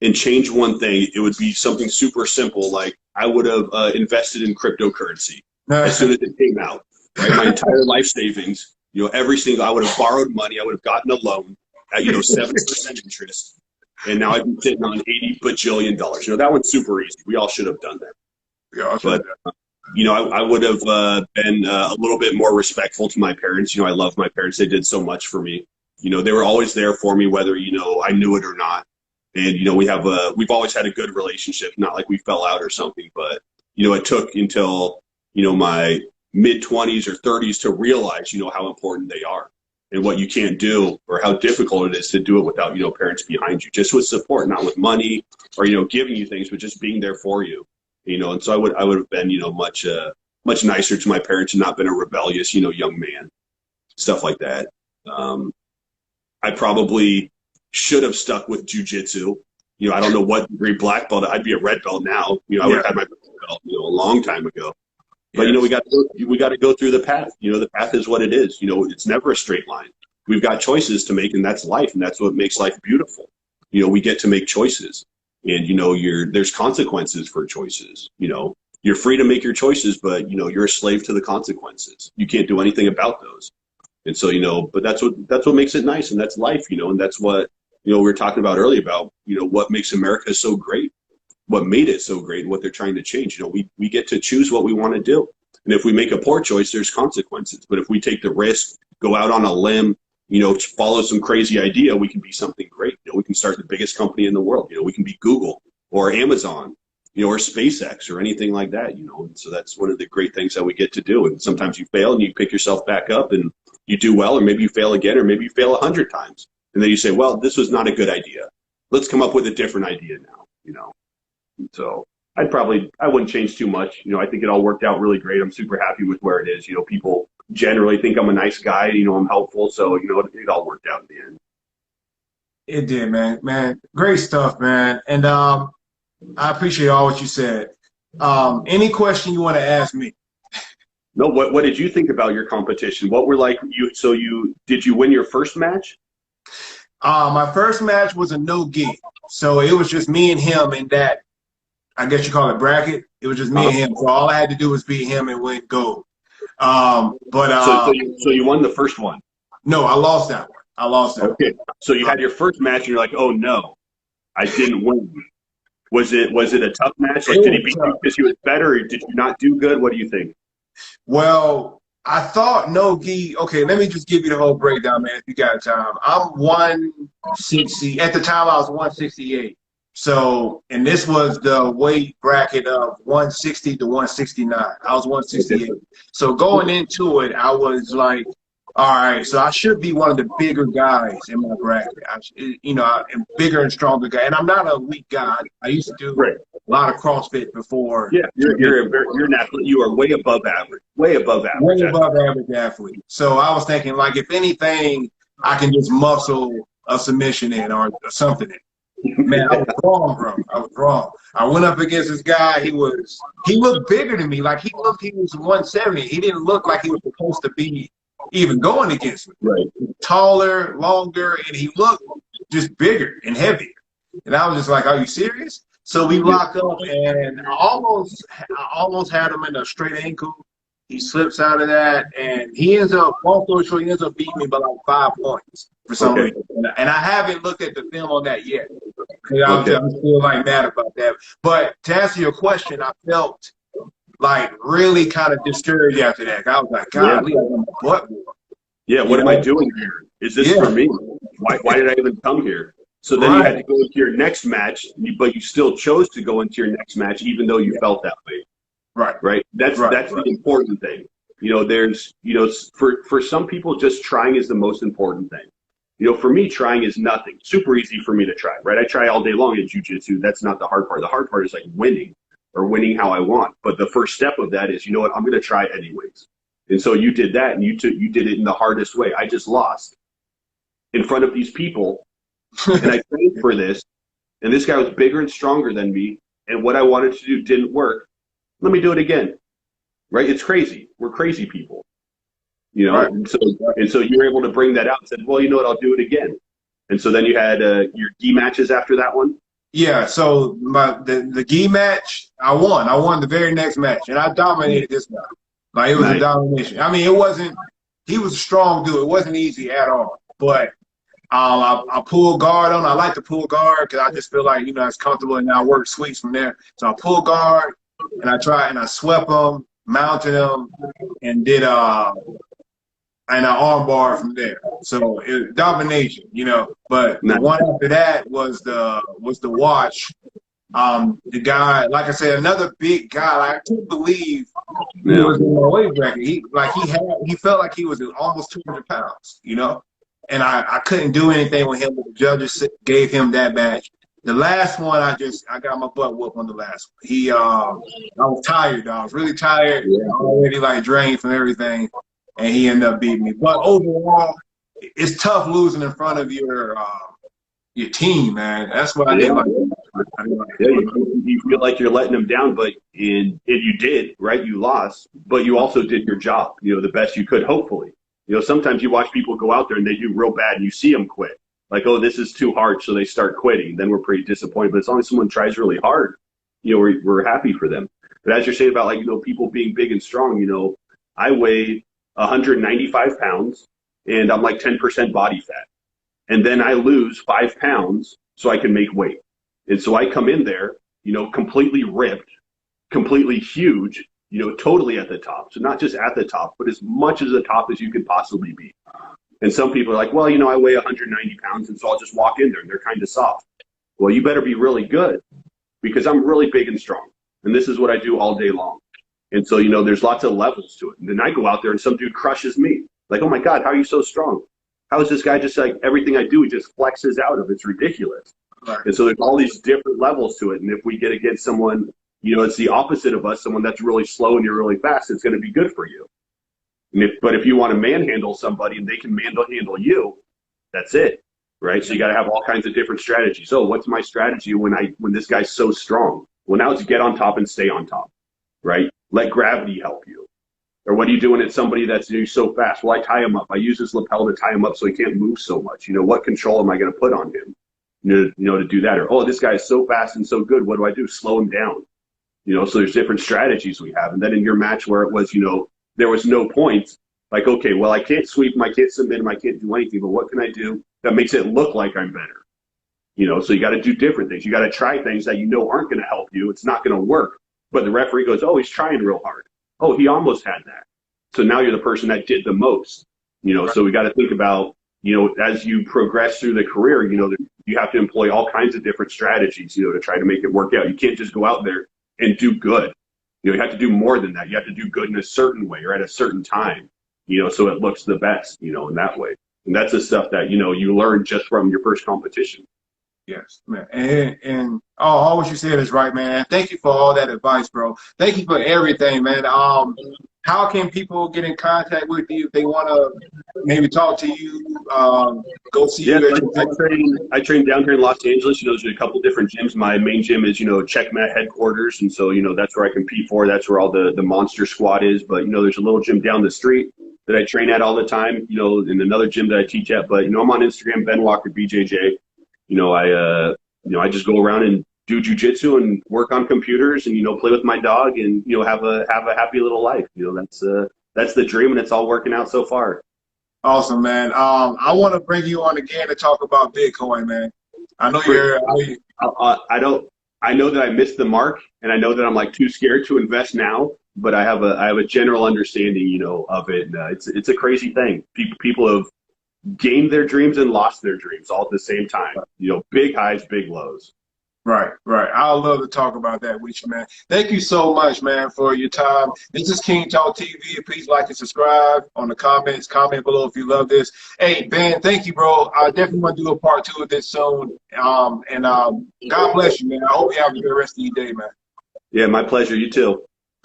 and change one thing, it would be something super simple. Like I would have invested in cryptocurrency as soon as it came out. Right? My entire life savings, I would have borrowed money. I would have gotten a loan at, 7% interest. And now I'd be sitting on $80 bajillion. That one's super easy. We all should have done that. Yeah, but, I would have been a little bit more respectful to my parents. I love my parents. They did so much for me. They were always there for me, whether, I knew it or not. And, we've always had a good relationship, not like we fell out or something. But, it took until, my mid-20s or 30s to realize, how important they are and what you can't do or how difficult it is to do it without, parents behind you, just with support, not with money or, giving you things, but just being there for you. And so I would have been, much nicer to my parents and not been a rebellious, young man, stuff like that. I probably should have stuck with jujitsu. I don't know what degree black belt. I'd be a red belt now. I would have had my black belt, a long time ago. But we got to go through the path. The path is what it is. It's never a straight line. We've got choices to make, and that's life, and that's what makes life beautiful. We get to make choices, and there's consequences for choices. You're free to make your choices, but you're a slave to the consequences. You can't do anything about those. And so but that's what makes it nice, and that's life. And that's what we were talking about earlier about what makes America so great. What made it so great and what they're trying to change. We get to choose what we want to do. And if we make a poor choice, there's consequences. But if we take the risk, go out on a limb, follow some crazy idea, we can be something great. We can start the biggest company in the world. We can be Google or Amazon, or SpaceX or anything like that, And so that's one of the great things that we get to do. And sometimes you fail and you pick yourself back up and you do well, or maybe you fail again, or maybe you fail 100 times. And then you say, well, this was not a good idea. Let's come up with a different idea now, So I wouldn't change too much. I think it all worked out really great. I'm super happy with where it is. People generally think I'm a nice guy. I'm helpful. So, it all worked out in the end. It did, man. Man, great stuff, man. And I appreciate all what you said. Any question you want to ask me? No, what did you think about your competition? What were did you win your first match? My first match was a no-gi. So it was just me and him in that, I guess you call it bracket. It was just me and him. So all I had to do was beat him and win gold. So you won the first one? No, I lost that one. Okay. So you had your first match and you're like, oh no, I didn't win. Was it a tough match? Like, did he beat you because he was better, or did you not do good? What do you think? Well, I thought no-gi. Okay, let me just give you the whole breakdown, man, if you got time. I'm 160. At the time, I was 168. So, and this was the weight bracket of 160 to 169. I was 168. So going into it, I was like, all right, so I should be one of the bigger guys in my bracket. I'm bigger and stronger guy. And I'm not a weak guy. I used to do a lot of CrossFit before. Yeah, you're an athlete. You are way above average. Way above average. Way above average athlete. So I was thinking, like, if anything, I can just muscle a submission in or something in. Man, I was wrong, bro. I was wrong. I went up against this guy. He looked bigger than me. Like, he was 170. He didn't look like he was supposed to be even going against me. Right. Taller, longer, and he looked just bigger and heavier. And I was just like, are you serious? So we locked up, and I almost had him in a straight ankle. He slips out of that, and he ends up, long story short, he ends up beating me by like 5 points for some reason. And I haven't looked at the film on that yet. I'm still like mad about that. But to answer your question, I felt like really kind of discouraged after that. I was like, God, what? Yeah, what am I doing here? Is this for me? Why did I even come here? So then you had to go into your next match, but you still chose to go into your next match even though you felt that way. Right. That's the important thing. There's, for some people, just trying is the most important thing. For me, trying is nothing. Super easy for me to try, right? I try all day long in jiu-jitsu. That's not the hard part. The hard part is like winning or winning how I want. But the first step of that is, you know what, I'm going to try anyways. And so you did that, and you did it in the hardest way. I just lost in front of these people, and I trained for this. and this guy was bigger and stronger than me, and what I wanted to do didn't work. Let me do it again. Right? It's crazy. We're crazy people. You know, Right. and so you were able to bring that out and said, well, you know what, I'll do it again. And so then you had your gi matches after that one. Yeah, so the gi match, I won. I won the very next match, and I dominated this guy. Like, it was a domination. I mean, it wasn't. He was a strong dude. It wasn't easy at all. But I pulled guard on. I like to pull guard because I just feel like, you know, it's comfortable, and I work sweeps from there. So I pulled guard, and I swept him, mounted him, and did and I arm bar from there. So it domination, you know. But the one after that was the watch. The guy, like I said, another big guy. Like, I couldn't believe he was in my weight bracket. He felt like he was almost 200 pounds, you know. And I couldn't do anything with him. But the judges gave him that match. The last one, I got my butt whooped on the last one. I was tired, though. I was really tired. Already like drained from everything. And he ended up beating me. But overall, it's tough losing in front of your team, man. That's what I didn't like. You feel like you're letting them down, but you did, right? You lost, but you also did your job, you know, the best you could, hopefully. You know, sometimes you watch people go out there and they do real bad and you see them quit. Like, oh, this is too hard, so they start quitting. Then we're pretty disappointed. But as long as someone tries really hard, you know, we're happy for them. But as you're saying about, like, you know, people being big and strong, you know, I weigh 195 pounds and I'm like 10% body fat. And then I lose 5 pounds so I can make weight. And so I come in there, you know, completely ripped, completely huge, you know, totally at the top. So not just at the top, but as much as the top as you could possibly be. And some people are like, well, you know, I weigh 190 pounds, and so I'll just walk in there, and they're kind of soft. Well, you better be really good, because I'm really big and strong. And this is what I do all day long. And so, you know, there's lots of levels to it. And then I go out there and some dude crushes me. Like, oh my God, how are you so strong? How is this guy just like everything I do, he just flexes out of? It's ridiculous. Right. And so there's all these different levels to it. And if we get against someone, you know, it's the opposite of us, someone that's really slow and you're really fast, it's going to be good for you. And but if you want to manhandle somebody and they can manhandle you, that's it. Right. So you got to have all kinds of different strategies. So what's my strategy when this guy's so strong? Well, now it's get on top and stay on top. Right. Let gravity help you. Or what are you doing at somebody that's doing so fast? Well, I tie him up. I use this lapel to tie him up so he can't move so much. You know, what control am I going to put on him? You know, to do that. Or, oh, this guy is so fast and so good. What do I do? Slow him down. You know, so there's different strategies we have. And then in your match where it was, you know, there was no points, like, okay, well, I can't sweep him, I can't submit him, I can't do anything, but what can I do that makes it look like I'm better? You know, so you got to do different things. You got to try things that you know aren't going to help you. It's not going to work. But the referee goes, oh, he's trying real hard. Oh, he almost had that. So now you're the person that did the most. You know, so we got to think about, you know, as you progress through the career, you know, you have to employ all kinds of different strategies, you know, to try to make it work out. You can't just go out there and do good. You know, you have to do more than that. You have to do good in a certain way or at a certain time, you know, so it looks the best, you know, in that way. And that's the stuff that, you know, you learn just from your first competition. Yes, man. And all what you said is right, man. Thank you for all that advice, bro. Thank you for everything, man. How can people get in contact with you if they want to maybe talk to you, go see you? I train down here in Los Angeles. You know, there's a couple different gyms. My main gym is, you know, Checkmat headquarters. And so, you know, that's where I compete for. That's where all the monster squad is. But, you know, there's a little gym down the street that I train at all the time, you know, and another gym that I teach at. But, you know, I'm on Instagram, Ben Walker BJJ. You know, I just go around and do jujitsu and work on computers and, you know, play with my dog and, you know, have a happy little life. You know, that's the dream, and it's all working out so far. Awesome, man. I want to bring you on again to talk about Bitcoin, man. I know I know that I missed the mark, and I know that I'm like too scared to invest now, but I have a general understanding, you know, of it. And, it's a crazy thing. People have gained their dreams and lost their dreams all at the same time. You know, big highs, big lows. Right. I'd love to talk about that with you, man. Thank you so much, man, for your time. This is King Talk TV. Please like and subscribe on the comments. Comment below if you love this. Hey, Ben, thank you, bro. I definitely want to do a part 2 of this soon. God bless you, man. I hope you have a good rest of your day, man. Yeah, my pleasure. You too.